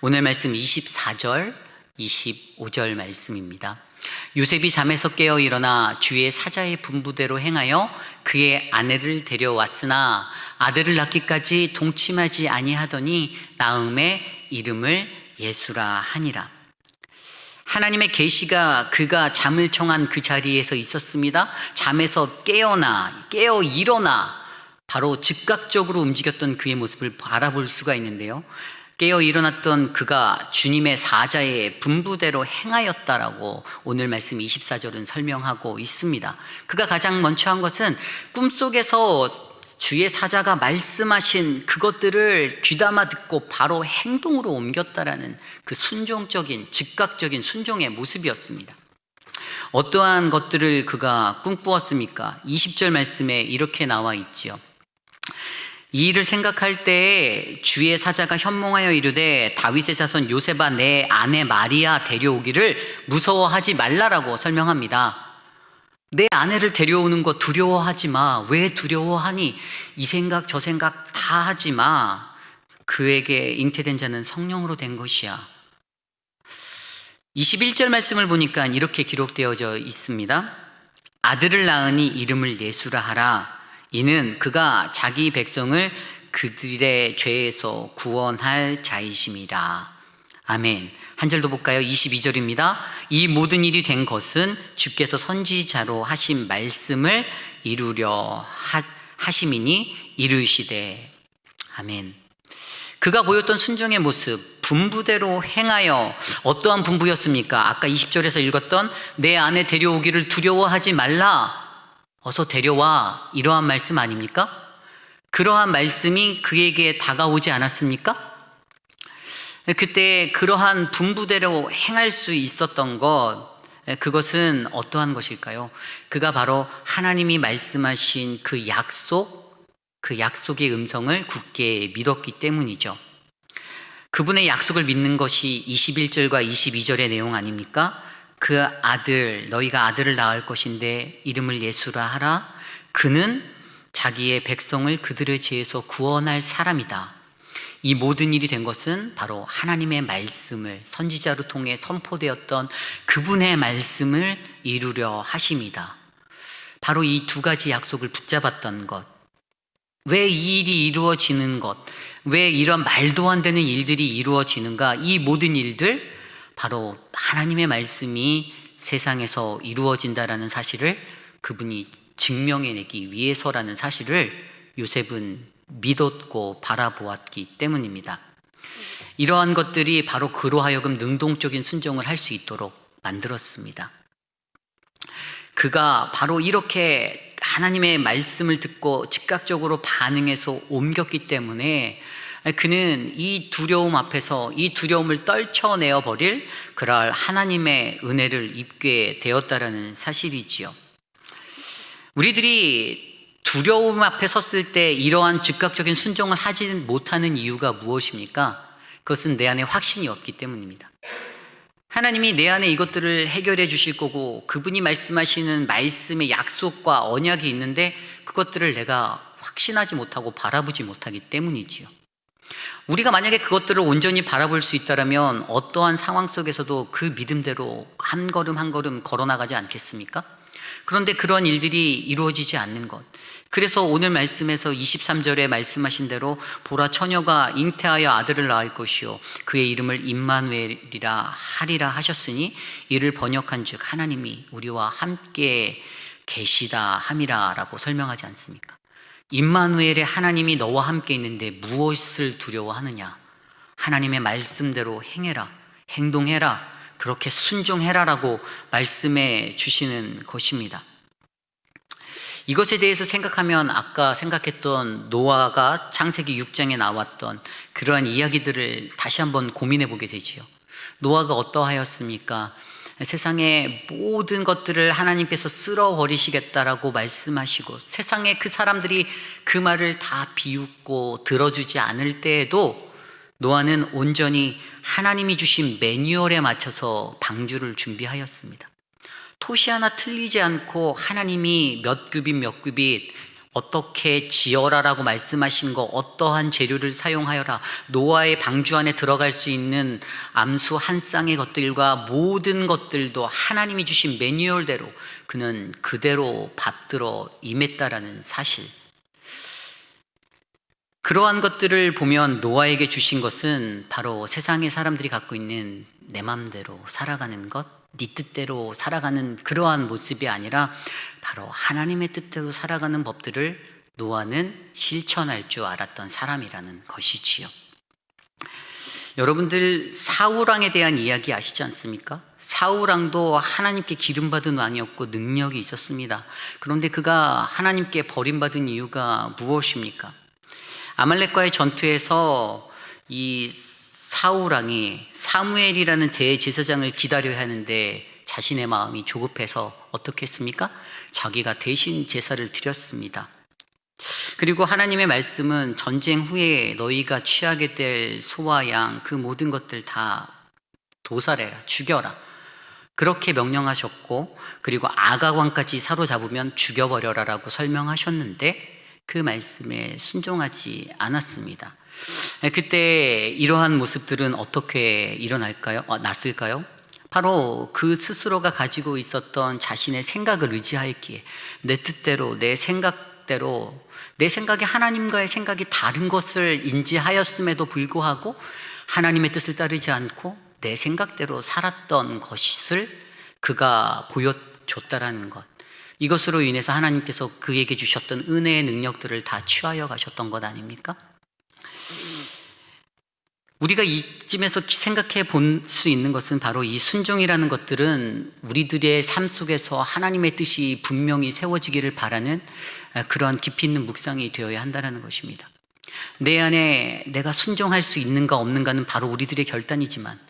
오늘 말씀 24절, 25절 말씀입니다. 요셉이 잠에서 깨어 일어나 주의 사자의 분부대로 행하여 그의 아내를 데려왔으나 아들을 낳기까지 동침하지 아니하더니 나음의 이름을 예수라 하니라. 하나님의 계시가 그가 잠을 청한 그 자리에서 있었습니다. 잠에서 깨어 일어나 바로 즉각적으로 움직였던 그의 모습을 바라볼 수가 있는데요, 깨어 일어났던 그가 주님의 사자의 분부대로 행하였다라고 오늘 말씀 24절은 설명하고 있습니다. 그가 가장 먼저 한 것은 꿈속에서 주의 사자가 말씀하신 그것들을 귀담아 듣고 바로 행동으로 옮겼다라는 그 순종적인, 즉각적인 순종의 모습이었습니다. 어떠한 것들을 그가 꿈꾸었습니까? 20절 말씀에 이렇게 나와 있지요. 이 일을 생각할 때에 주의 사자가 현몽하여 이르되 다윗의 자손 요셉아 내 아내 마리아 데려오기를 무서워하지 말라라고 설명합니다. 내 아내를 데려오는 거 두려워하지 마. 왜 두려워하니? 이 생각 저 생각 다 하지 마. 그에게 잉태된 자는 성령으로 된 것이야. 21절 말씀을 보니까 이렇게 기록되어져 있습니다. 아들을 낳으니 이름을 예수라 하라. 이는 그가 자기 백성을 그들의 죄에서 구원할 자이심이라. 아멘. 한 절 더 볼까요? 22절입니다. 이 모든 일이 된 것은 주께서 선지자로 하신 말씀을 이루려 하심이니 이르시되. 아멘. 그가 보였던 순종의 모습, 분부대로 행하여 어떠한 분부였습니까? 아까 20절에서 읽었던 내 아내 데려오기를 두려워하지 말라. 어서 데려와. 이러한 말씀 아닙니까? 그러한 말씀이 그에게 다가오지 않았습니까? 그때 그러한 분부대로 행할 수 있었던 것, 그것은 어떠한 것일까요? 그가 바로 하나님이 말씀하신 그 약속의 음성을 굳게 믿었기 때문이죠. 그분의 약속을 믿는 것이 21절과 22절의 내용 아닙니까? 그 아들, 너희가 아들을 낳을 것인데 이름을 예수라 하라. 그는 자기의 백성을 그들의 죄에서 구원할 사람이다. 이 모든 일이 된 것은 바로 하나님의 말씀을 선지자로 통해 선포되었던 그분의 말씀을 이루려 하심이다. 바로 이 두 가지 약속을 붙잡았던 것, 왜 이 일이 이루어지는 것, 왜 이런 말도 안 되는 일들이 이루어지는가? 이 모든 일들, 바로 하나님의 말씀이 세상에서 이루어진다라는 사실을 그분이 증명해내기 위해서라는 사실을 요셉은 믿었고 바라보았기 때문입니다. 이러한 것들이 바로 그로 하여금 능동적인 순종을 할 수 있도록 만들었습니다. 그가 바로 이렇게 하나님의 말씀을 듣고 즉각적으로 반응해서 옮겼기 때문에 그는 이 두려움 앞에서 이 두려움을 떨쳐내어 버릴 그럴 하나님의 은혜를 입게 되었다라는 사실이지요. 우리들이 두려움 앞에 섰을 때 이러한 즉각적인 순종을 하지 못하는 이유가 무엇입니까? 그것은 내 안에 확신이 없기 때문입니다. 하나님이 내 안에 이것들을 해결해 주실 거고 그분이 말씀하시는 말씀의 약속과 언약이 있는데 그것들을 내가 확신하지 못하고 바라보지 못하기 때문이지요. 우리가 만약에 그것들을 온전히 바라볼 수 있다면 어떠한 상황 속에서도 그 믿음대로 한 걸음 한 걸음 걸어나가지 않겠습니까? 그런데 그런 일들이 이루어지지 않는 것, 그래서 오늘 말씀에서 23절에 말씀하신 대로 보라 처녀가 잉태하여 아들을 낳을 것이요 그의 이름을 임마누엘이라 하리라 하셨으니 이를 번역한즉 하나님이 우리와 함께 계시다 함이라 라고 설명하지 않습니까? 임마누엘의 하나님이 너와 함께 있는데 무엇을 두려워하느냐? 하나님의 말씀대로 행해라, 행동해라, 그렇게 순종해라 라고 말씀해 주시는 것입니다. 이것에 대해서 생각하면 아까 생각했던 노아가 창세기 6장에 나왔던 그러한 이야기들을 다시 한번 고민해 보게 되지요. 노아가 어떠하였습니까? 세상의 모든 것들을 하나님께서 쓸어버리시겠다라고 말씀하시고 세상에 그 사람들이 그 말을 다 비웃고 들어주지 않을 때에도 노아는 온전히 하나님이 주신 매뉴얼에 맞춰서 방주를 준비하였습니다. 토시 하나 틀리지 않고 하나님이 몇 규빗 어떻게 지어라라고 말씀하신 거, 어떠한 재료를 사용하여라, 노아의 방주 안에 들어갈 수 있는 암수 한 쌍의 것들과 모든 것들도 하나님이 주신 매뉴얼대로 그는 그대로 받들어 임했다라는 사실. 그러한 것들을 보면 노아에게 주신 것은 바로 세상의 사람들이 갖고 있는 내 맘대로 살아가는 것, 네 뜻대로 살아가는 그러한 모습이 아니라 바로 하나님의 뜻대로 살아가는 법들을 노아는 실천할 줄 알았던 사람이라는 것이지요. 여러분들 사울왕에 대한 이야기 아시지 않습니까? 사울왕도 하나님께 기름받은 왕이었고 능력이 있었습니다. 그런데 그가 하나님께 버림받은 이유가 무엇입니까? 아말렉과의 전투에서 이 사울왕이 사무엘이라는 대제사장을 기다려야 하는데 자신의 마음이 조급해서 어떻게 했습니까? 자기가 대신 제사를 드렸습니다. 그리고 하나님의 말씀은 전쟁 후에 너희가 취하게 될 소와 양 그 모든 것들 다 도살해라, 죽여라, 그렇게 명령하셨고, 그리고 아가왕까지 사로잡으면 죽여버려라라고 설명하셨는데 그 말씀에 순종하지 않았습니다. 그때 이러한 모습들은 어떻게 났을까요? 바로 그 스스로가 가지고 있었던 자신의 생각을 의지하였기에 내 뜻대로, 내 생각대로, 내 생각이 하나님과의 생각이 다른 것을 인지하였음에도 불구하고 하나님의 뜻을 따르지 않고 내 생각대로 살았던 것을 그가 보여줬다라는 것, 이것으로 인해서 하나님께서 그에게 주셨던 은혜의 능력들을 다 취하여 가셨던 것 아닙니까? 우리가 이쯤에서 생각해 볼 수 있는 것은 바로 이 순종이라는 것들은 우리들의 삶 속에서 하나님의 뜻이 분명히 세워지기를 바라는 그런 깊이 있는 묵상이 되어야 한다는 것입니다. 내 안에 내가 순종할 수 있는가 없는가는 바로 우리들의 결단이지만,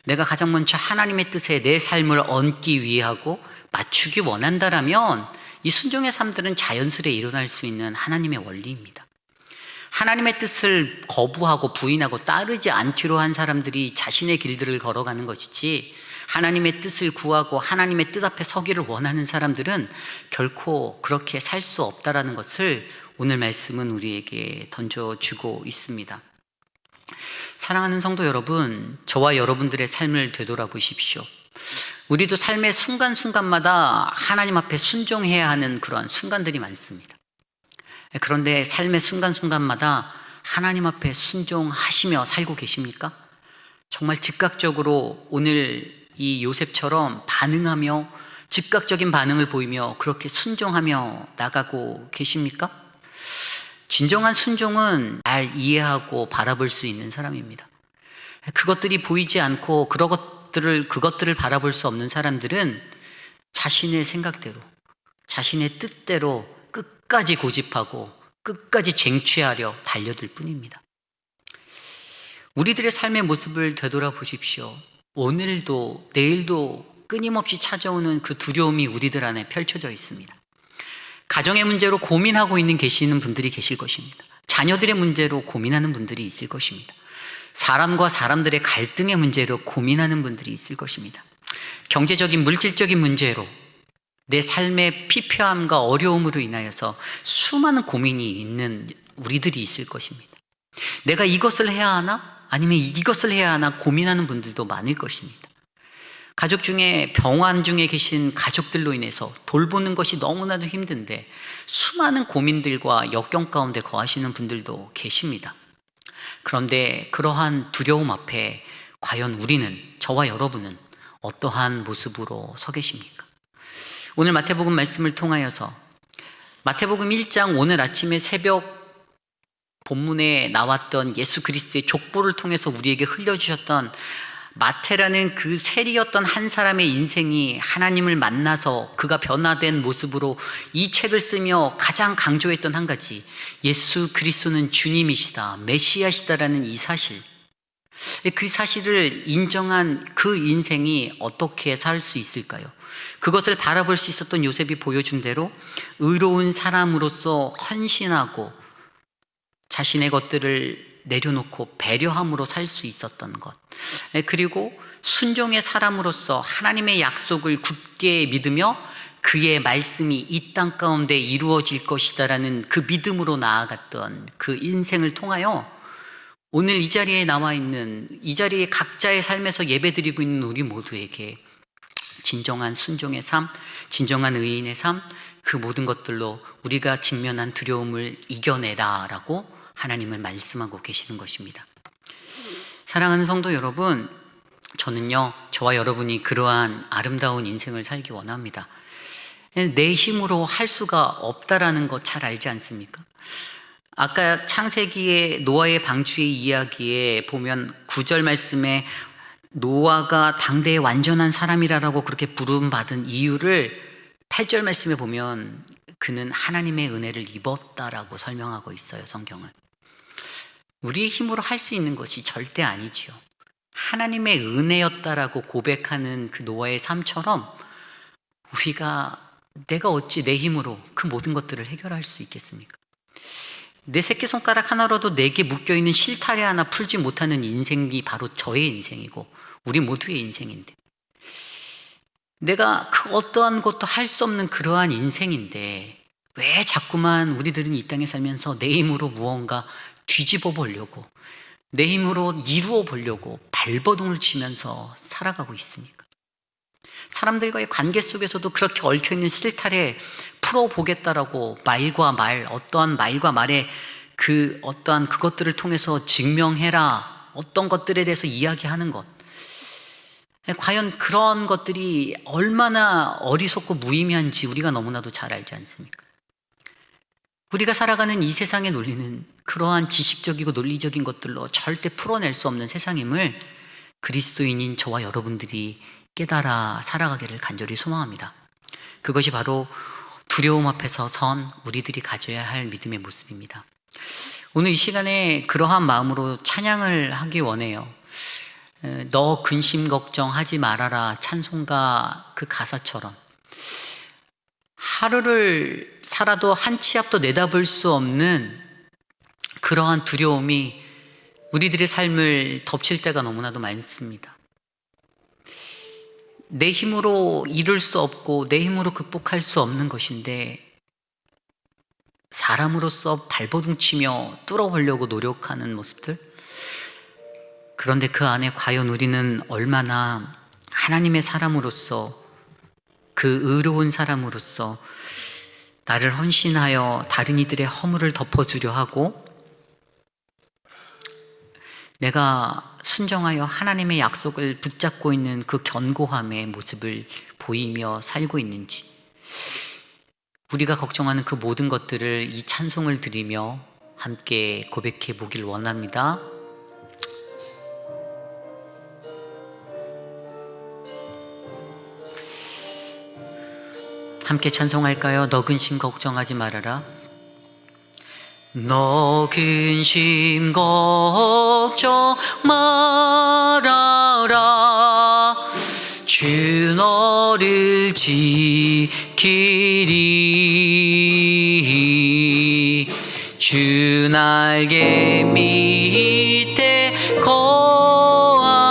내가 가장 먼저 하나님의 뜻에 내 삶을 얹기 위하고 맞추기 원한다라면 이 순종의 삶들은 자연스레 일어날 수 있는 하나님의 원리입니다. 하나님의 뜻을 거부하고 부인하고 따르지 않기로 한 사람들이 자신의 길들을 걸어가는 것이지, 하나님의 뜻을 구하고 하나님의 뜻 앞에 서기를 원하는 사람들은 결코 그렇게 살 수 없다라는 것을 오늘 말씀은 우리에게 던져주고 있습니다. 사랑하는 성도 여러분, 저와 여러분들의 삶을 되돌아보십시오. 우리도 삶의 순간순간마다 하나님 앞에 순종해야 하는 그런 순간들이 많습니다. 그런데 삶의 순간순간마다 하나님 앞에 순종하시며 살고 계십니까? 정말 즉각적으로 오늘 이 요셉처럼 반응하며 즉각적인 반응을 보이며 그렇게 순종하며 나가고 계십니까? 진정한 순종은 잘 이해하고 바라볼 수 있는 사람입니다. 그것들이 보이지 않고 그것들을 바라볼 수 없는 사람들은 자신의 생각대로, 자신의 뜻대로 끝까지 고집하고 끝까지 쟁취하려 달려들 뿐입니다. 우리들의 삶의 모습을 되돌아보십시오. 오늘도 내일도 끊임없이 찾아오는 그 두려움이 우리들 안에 펼쳐져 있습니다. 가정의 문제로 고민하고 계시는 분들이 계실 것입니다. 자녀들의 문제로 고민하는 분들이 있을 것입니다. 사람과 사람들의 갈등의 문제로 고민하는 분들이 있을 것입니다. 경제적인, 물질적인 문제로 내 삶의 피폐함과 어려움으로 인하여서 수많은 고민이 있는 우리들이 있을 것입니다. 내가 이것을 해야 하나? 아니면 이것을 해야 하나? 고민하는 분들도 많을 것입니다. 가족 중에 병환 중에 계신 가족들로 인해서 돌보는 것이 너무나도 힘든데 수많은 고민들과 역경 가운데 거하시는 분들도 계십니다. 그런데 그러한 두려움 앞에 과연 우리는, 저와 여러분은 어떠한 모습으로 서 계십니까? 오늘 마태복음 말씀을 통하여서 마태복음 1장 오늘 아침에 새벽 본문에 나왔던 예수 그리스도의 족보를 통해서 우리에게 흘려주셨던 마태라는 그 세리였던 한 사람의 인생이 하나님을 만나서 그가 변화된 모습으로 이 책을 쓰며 가장 강조했던 한 가지, 예수 그리스도는 주님이시다, 메시아시다라는 이 사실, 그 사실을 인정한 그 인생이 어떻게 살 수 있을까요? 그것을 바라볼 수 있었던 요셉이 보여준 대로 의로운 사람으로서 헌신하고 자신의 것들을 내려놓고 배려함으로 살 수 있었던 것, 그리고 순종의 사람으로서 하나님의 약속을 굳게 믿으며 그의 말씀이 이 땅 가운데 이루어질 것이다라는 그 믿음으로 나아갔던 그 인생을 통하여 오늘 이 자리에 나와 있는, 이 자리에 각자의 삶에서 예배드리고 있는 우리 모두에게 진정한 순종의 삶, 진정한 의인의 삶, 그 모든 것들로 우리가 직면한 두려움을 이겨내라라고 하나님을 말씀하고 계시는 것입니다. 사랑하는 성도 여러분, 저는요, 저와 여러분이 그러한 아름다운 인생을 살기 원합니다. 내 힘으로 할 수가 없다라는 거 잘 알지 않습니까? 아까 창세기의 노아의 방주의 이야기에 보면 9절 말씀에 노아가 당대의 완전한 사람이라고 그렇게 부름받은 이유를 8절 말씀에 보면 그는 하나님의 은혜를 입었다라고 설명하고 있어요, 성경은. 우리의 힘으로 할 수 있는 것이 절대 아니지요. 하나님의 은혜였다라고 고백하는 그 노아의 삶처럼 우리가 내가 어찌 내 힘으로 그 모든 것들을 해결할 수 있겠습니까? 내 새끼손가락 하나로도 내게 묶여있는 실타래 하나 풀지 못하는 인생이 바로 저의 인생이고 우리 모두의 인생인데, 내가 그 어떠한 것도 할 수 없는 그러한 인생인데 왜 자꾸만 우리들은 이 땅에 살면서 내 힘으로 무언가 뒤집어 보려고, 내 힘으로 이루어 보려고 발버둥을 치면서 살아가고 있습니까? 사람들과의 관계 속에서도 그렇게 얽혀있는 실타래 풀어보겠다라고 말과 말, 어떠한 말과 말에 그 어떠한 그것들을 통해서 증명해라, 어떤 것들에 대해서 이야기하는 것, 과연 그런 것들이 얼마나 어리석고 무의미한지 우리가 너무나도 잘 알지 않습니까? 우리가 살아가는 이 세상의 논리는 그러한 지식적이고 논리적인 것들로 절대 풀어낼 수 없는 세상임을 그리스도인인 저와 여러분들이 깨달아 살아가기를 간절히 소망합니다. 그것이 바로 두려움 앞에서 선 우리들이 가져야 할 믿음의 모습입니다. 오늘 이 시간에 그러한 마음으로 찬양을 하기 원해요. 너 근심 걱정하지 말아라 찬송가 그 가사처럼 하루를 살아도 한 치 앞도 내다볼 수 없는 그러한 두려움이 우리들의 삶을 덮칠 때가 너무나도 많습니다. 내 힘으로 이룰 수 없고 내 힘으로 극복할 수 없는 것인데 사람으로서 발버둥 치며 뚫어보려고 노력하는 모습들, 그런데 그 안에 과연 우리는 얼마나 하나님의 사람으로서, 그 의로운 사람으로서 나를 헌신하여 다른 이들의 허물을 덮어주려 하고 내가 순종하여 하나님의 약속을 붙잡고 있는 그 견고함의 모습을 보이며 살고 있는지, 우리가 걱정하는 그 모든 것들을 이 찬송을 드리며 함께 고백해 보길 원합니다. 함께 찬송할까요? 너 근심 걱정하지 말아라. 너 근심 걱정 말아라. 주 너를 지키리. 주 날개 밑에 거하라.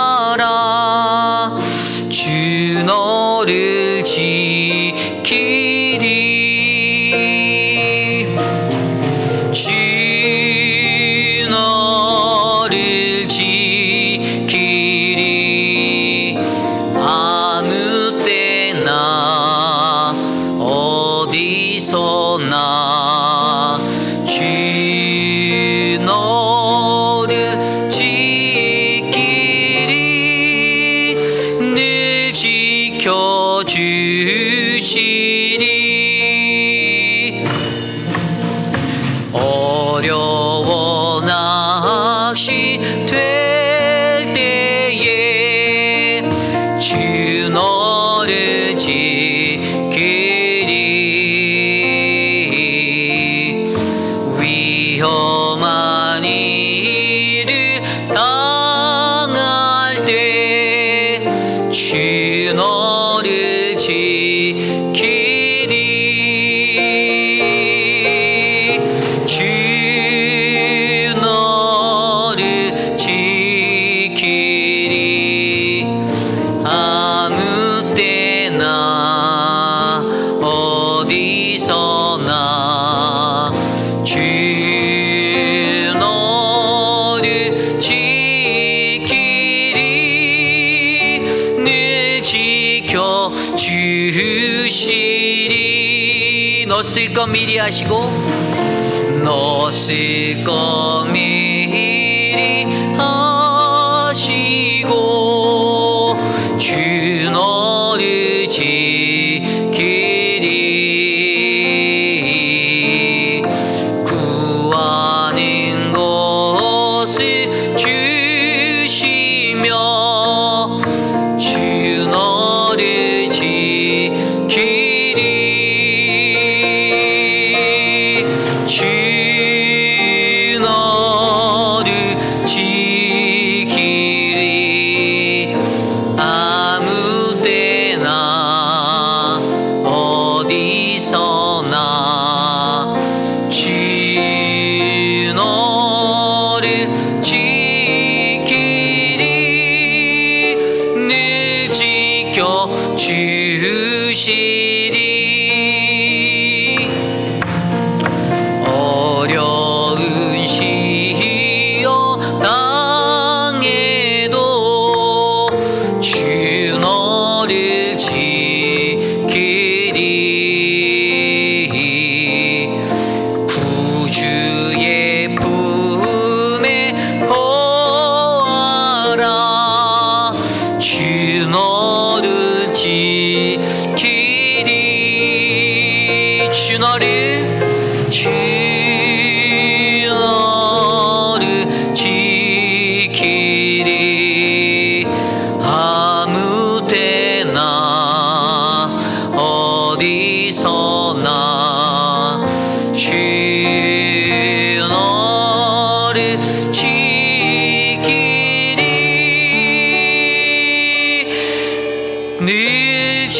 주 너를 지키리. 주 너를 지키리. 아무 때나 어디서나 주 너를 지키리. 늘 지켜주시리. 어려워 낚시될 때에 주 너를 지키리. 위험한 일을 당할 때 주 너를 지키리. 주 너를 지키리. 아무 때나 어디서나 주 너를 지키리. 늘 지켜주시리. 너 쓸 것 미리 하시고, 너 쓸 것 미리 하시고 주 너를 지키리. 구하는 것을 주시며 주 너를 지키리. 주 너를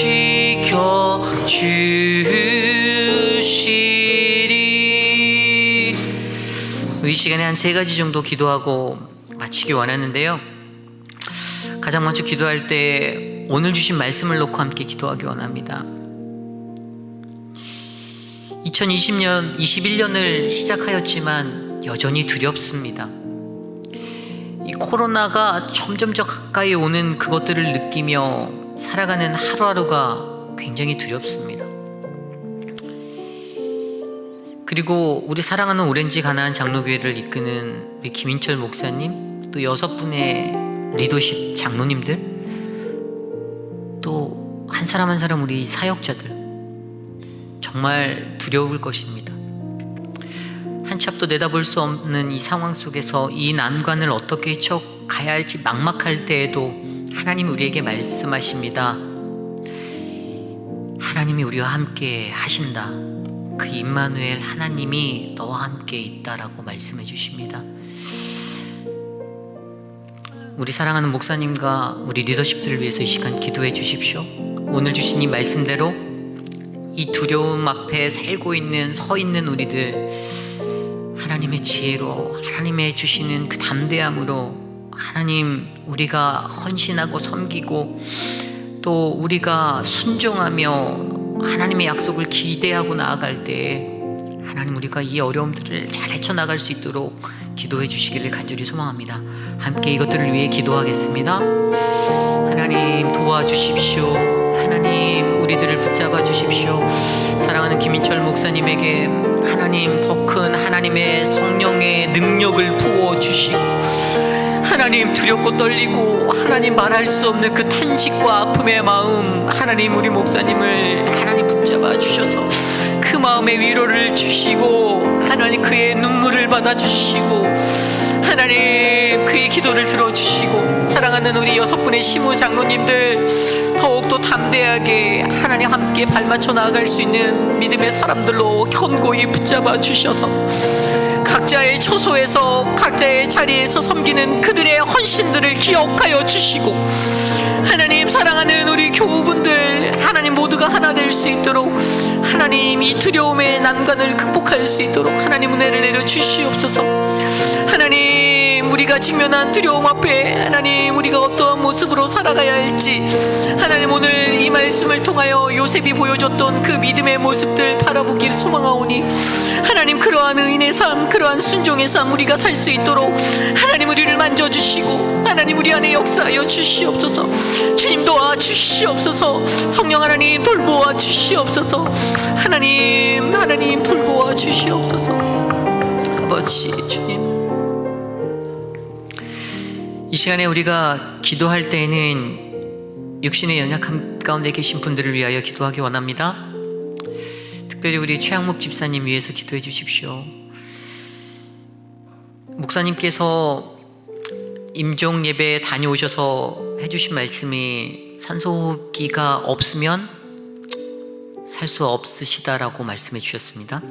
지켜주시리. 이 시간에 한 3가지 정도 기도하고 마치기 원하는데요. 가장 먼저 기도할 때 오늘 주신 말씀을 놓고 함께 기도하기 원합니다. 2020년, 21년을 시작하였지만 여전히 두렵습니다. 이 코로나가 점점 더 가까이 오는 그것들을 느끼며 살아가는 하루하루가 굉장히 두렵습니다. 그리고 우리 사랑하는 오렌지 가나안 장로교회를 이끄는 우리 김인철 목사님, 또 6분의 리더십 장로님들, 또 한 사람 한 사람 우리 사역자들, 정말 두려울 것입니다. 한치 앞도 내다볼 수 없는 이 상황 속에서 이 난관을 어떻게 헤쳐가야 할지 막막할 때에도 하나님이 우리에게 말씀하십니다. 하나님이 우리와 함께 하신다. 그 임마누엘 하나님이 너와 함께 있다라고 말씀해 주십니다. 우리 사랑하는 목사님과 우리 리더십들을 위해서 이 시간 기도해 주십시오. 오늘 주신 이 말씀대로 이 두려움 앞에 살고 있는, 서 있는 우리들, 하나님의 지혜로, 하나님의 주시는 그 담대함으로, 하나님 우리가 헌신하고 섬기고 또 우리가 순종하며 하나님의 약속을 기대하고 나아갈 때 하나님 우리가 이 어려움들을 잘 헤쳐나갈 수 있도록 기도해 주시기를 간절히 소망합니다. 함께 이것들을 위해 기도하겠습니다. 하나님 도와주십시오. 하나님 우리들을 붙잡아 주십시오. 사랑하는 김인철 목사님에게 하나님 더 큰 하나님의 성령의 능력을 부어주시고, 하나님 두렵고 떨리고 하나님 말할 수 없는 그 탄식과 아픔의 마음, 하나님 우리 목사님을 하나님 붙잡아 주셔서 그 마음의 위로를 주시고, 하나님 그의 눈물을 받아주시고, 하나님 그의 기도를 들어주시고, 사랑하는 우리 6분의 시무 장로님들 더욱더 담대하게 하나님 함께 발맞춰 나아갈 수 있는 믿음의 사람들로 견고히 붙잡아 주셔서 각자의 처소에서 각자의 자리에서 섬기는 그들의 헌신들을 기억하여 주시고, 하나님 사랑하는 우리 교우분들 하나님 모두가 하나 될 수 있도록, 하나님 이 두려움의 난관을 극복할 수 있도록 하나님 은혜를 내려 주시옵소서. 하나님 우리가 직면한 두려움 앞에 하나님 우리가 어떠한 모습으로 살아가야 할지, 하나님 오늘 이 말씀을 통하여 요셉이 보여줬던 그 믿음의 모습들 바라보기를 소망하오니, 하나님 그러한 의인의 삶, 그러한 순종의 삶 우리가 살 수 있도록 하나님 우리를 만져주시고, 하나님 우리 안에 역사하여 주시옵소서. 주님 도와주시옵소서. 성령 하나님 돌보아 주시옵소서. 하나님 돌보아 주시옵소서. 아버지 주님, 이 시간에 우리가 기도할 때에는 육신의 연약함 가운데 계신 분들을 위하여 기도하기 원합니다. 특별히 우리 최양목 집사님 위해서 기도해 주십시오. 목사님께서 임종 예배에 다녀오셔서 해주신 말씀이 산소호흡기가 없으면 살 수 없으시다라고 말씀해 주셨습니다.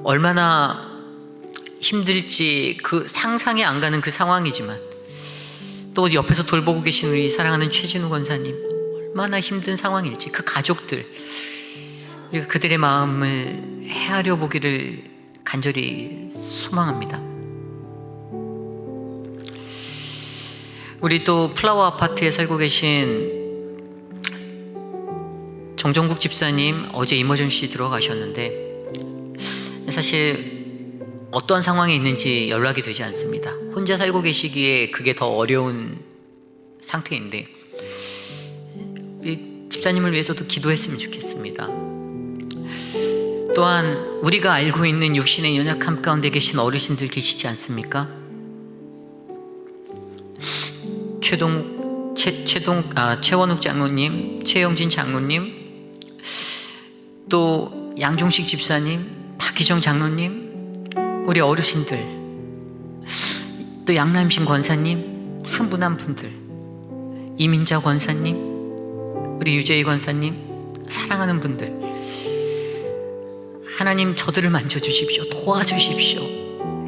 얼마나 힘들지 그 상상이 안 가는 그 상황이지만, 또 옆에서 돌보고 계신 우리 사랑하는 최진우 권사님 얼마나 힘든 상황일지, 그 가족들, 우리가 그들의 마음을 헤아려 보기를 간절히 소망합니다. 우리 또 플라워 아파트에 살고 계신 정정국 집사님 어제 이머전시 들어가셨는데, 사실 어떠한 상황에 있는지 연락이 되지 않습니다. 혼자 살고 계시기에 그게 더 어려운 상태인데, 우리 집사님을 위해서도 기도했으면 좋겠습니다. 또한 우리가 알고 있는 육신의 연약함 가운데 계신 어르신들 계시지 않습니까? 최원욱 장로님, 최영진 장로님, 또 양종식 집사님, 박희정 장로님, 우리 어르신들, 또 양남신 권사님, 한 분 한 분들, 이민자 권사님, 우리 유재희 권사님, 사랑하는 분들, 하나님 저들을 만져주십시오. 도와주십시오.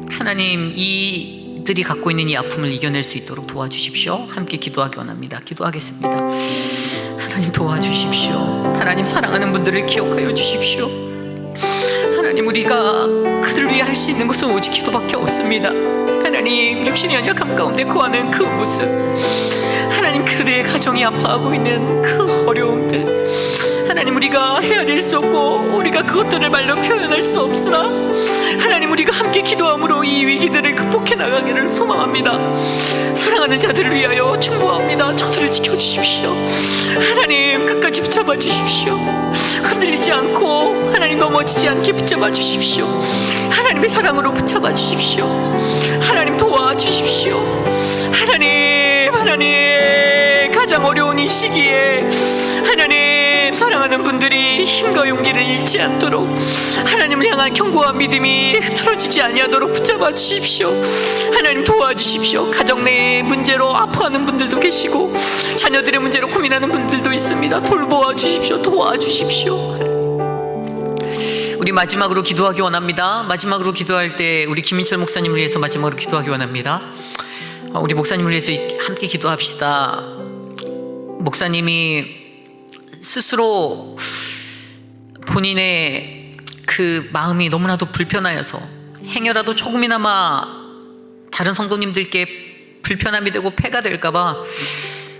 하나님 이 이들이 갖고 있는 이 아픔을 이겨낼 수 있도록 도와주십시오. 함께 기도하기 원합니다. 기도하겠습니다. 하나님 도와주십시오. 하나님 사랑하는 분들을 기억하여 주십시오. 하나님 우리가 그들을 위해 할 수 있는 것은 오직 기도밖에 없습니다. 하나님 육신의 연약함 가운데 거하는 그 모습, 하나님 그들의 가정이 아파하고 있는 그 어려움들, 하나님 우리가 헤아릴 수 없고 우리가 그것들을 말로 표현할 수 없으나 하나님 우리가 함께 기도함으로 이 위기들을 극복해 나가기를 소망합니다. 사랑하는 자들을 위하여 충고합니다. 저들을 지켜주십시오. 하나님 끝까지 붙잡아 주십시오. 흔들리지 않고 하나님 넘어지지 않게 붙잡아 주십시오. 하나님의 사랑으로 붙잡아 주십시오. 하나님 도와주십시오. 하나님 가장 어려운 이 시기에 하나님 사랑하는 분들이 힘과 용기를 잃지 않도록 하나님을 향한 견고한 믿음이 흐트러지지 아니하도록 붙잡아 주십시오. 하나님 도와주십시오. 가정 내의 문제로 아파하는 분들도 계시고 자녀들의 문제로 고민하는 분들도 있습니다. 돌보아 주십시오. 도와주십시오. 우리 마지막으로 기도하기 원합니다. 마지막으로 기도할 때 우리 김민철 목사님을 위해서 마지막으로 기도하기 원합니다. 우리 목사님을 위해서 함께 기도합시다. 목사님이 스스로 본인의 그 마음이 너무나도 불편하여서 행여라도 조금이나마 다른 성도님들께 불편함이 되고 폐가 될까봐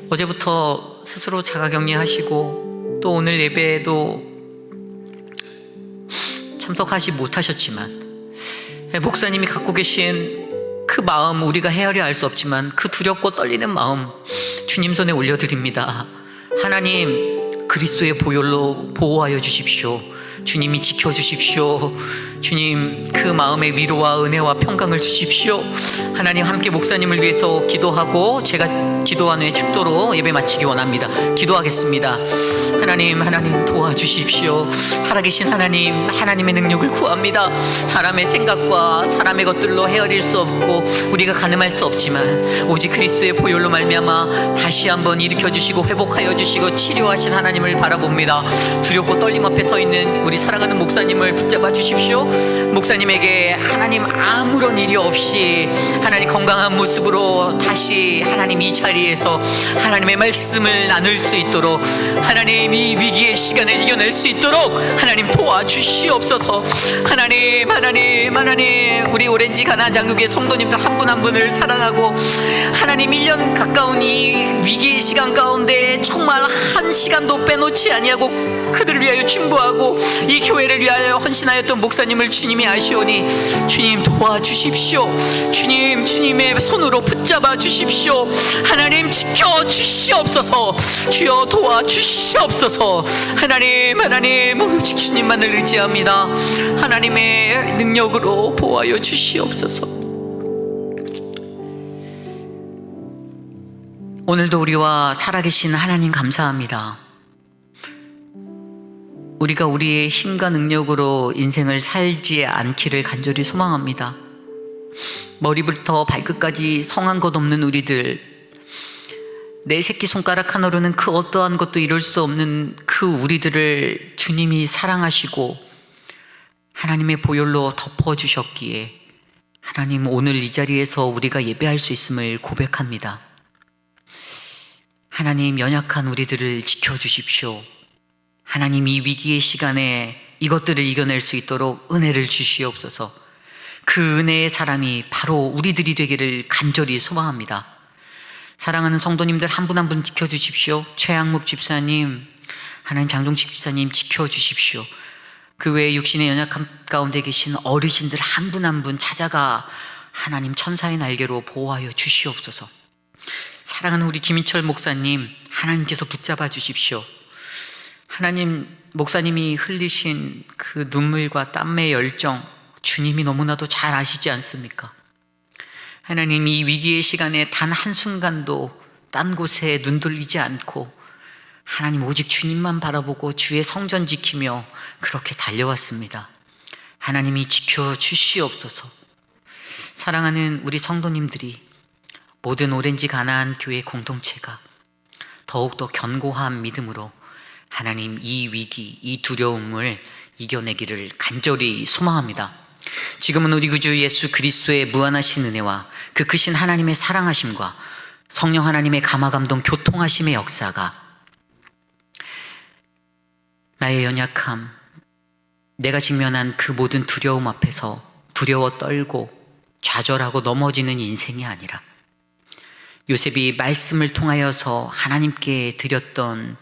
어제부터 스스로 자가격리하시고 또 오늘 예배에도 참석하지 못하셨지만 목사님이 갖고 계신 그 마음 우리가 헤아려 알 수 없지만 그 두렵고 떨리는 마음 주님 손에 올려드립니다. 하나님 그리스도의 보혈로 보호하여 주십시오. 주님이 지켜주십시오. 주님 그 마음의 위로와 은혜와 평강을 주십시오. 하나님 함께 목사님을 위해서 기도하고 제가 기도한 후에 축도로 예배 마치기 원합니다. 기도하겠습니다. 하나님 도와주십시오. 살아계신 하나님의 능력을 구합니다. 사람의 생각과 사람의 것들로 헤아릴 수 없고 우리가 가늠할 수 없지만 오직 그리스도의 보혈로 말미암아 다시 한번 일으켜주시고 회복하여 주시고 치료하신 하나님을 바라봅니다. 두렵고 떨림 앞에 서 있는 우리 사랑하는 목사님을 붙잡아 주십시오. 목사님에게 하나님 아무런 일이 없이 하나님 건강한 모습으로 다시 하나님 이 자리에서 하나님의 말씀을 나눌 수 있도록 하나님 이 위기의 시간을 이겨낼 수 있도록 하나님 도와주시옵소서. 하나님 우리 오렌지 가나안 장로교회 성도님들 한 분 한 분을 사랑하고 하나님 1년 가까운 이 위기의 시간 가운데 정말 한 시간도 빼놓지 아니하고 그들을 위하여 충고하고 이 교회를 위하여 헌신하였던 목사님을 주님이 아시오니 주님 도와주십시오. 주님의 손으로 붙잡아 주십시오. 하나님 지켜주시옵소서. 주여 도와주시옵소서. 하나님 오직 주님만을 의지합니다. 하나님의 능력으로 보호하여 주시옵소서. 오늘도 우리와 살아계신 하나님 감사합니다. 우리가 우리의 힘과 능력으로 인생을 살지 않기를 간절히 소망합니다. 머리부터 발끝까지 성한 것 없는 우리들, 내 새끼손가락 하나로는 그 어떠한 것도 이룰 수 없는 그 우리들을 주님이 사랑하시고 하나님의 보혈로 덮어주셨기에 하나님 오늘 이 자리에서 우리가 예배할 수 있음을 고백합니다. 하나님 연약한 우리들을 지켜주십시오. 하나님 이 위기의 시간에 이것들을 이겨낼 수 있도록 은혜를 주시옵소서. 그 은혜의 사람이 바로 우리들이 되기를 간절히 소망합니다. 사랑하는 성도님들 한 분 한 분 지켜주십시오. 최양묵 집사님, 하나님 장종식 집사님 지켜주십시오. 그 외에 육신의 연약함 가운데 계신 어르신들 한 분 한 분 찾아가 하나님 천사의 날개로 보호하여 주시옵소서. 사랑하는 우리 김인철 목사님, 하나님께서 붙잡아 주십시오. 하나님, 목사님이 흘리신 그 눈물과 땀의 열정 주님이 너무나도 잘 아시지 않습니까? 하나님 이 위기의 시간에 단 한순간도 딴 곳에 눈 돌리지 않고 하나님 오직 주님만 바라보고 주의 성전 지키며 그렇게 달려왔습니다. 하나님이 지켜주시옵소서. 사랑하는 우리 성도님들이 모든 오렌지 가나안 교회 공동체가 더욱더 견고한 믿음으로 하나님 이 위기, 이 두려움을 이겨내기를 간절히 소망합니다. 지금은 우리 구주 예수 그리스도의 무한하신 은혜와 그 크신 하나님의 사랑하심과 성령 하나님의 감화감동 교통하심의 역사가 나의 연약함, 내가 직면한 그 모든 두려움 앞에서 두려워 떨고 좌절하고 넘어지는 인생이 아니라 요셉이 말씀을 통하여서 하나님께 드렸던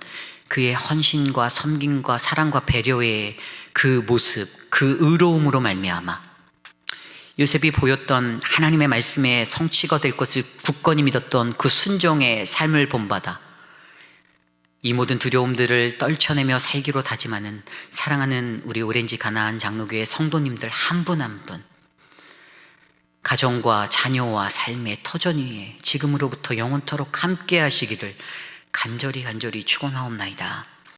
그의 헌신과 섬김과 사랑과 배려의 그 모습, 그 의로움으로 말미암아 요셉이 보였던 하나님의 말씀의 성취가 될 것을 굳건히 믿었던 그 순종의 삶을 본받아 이 모든 두려움들을 떨쳐내며 살기로 다짐하는 사랑하는 우리 오렌지 가나안 장로교회 성도님들 한 분 한 분, 가정과 자녀와 삶의 터전 위에 지금으로부터 영원토록 함께 하시기를 간절히 축원하옵나이다.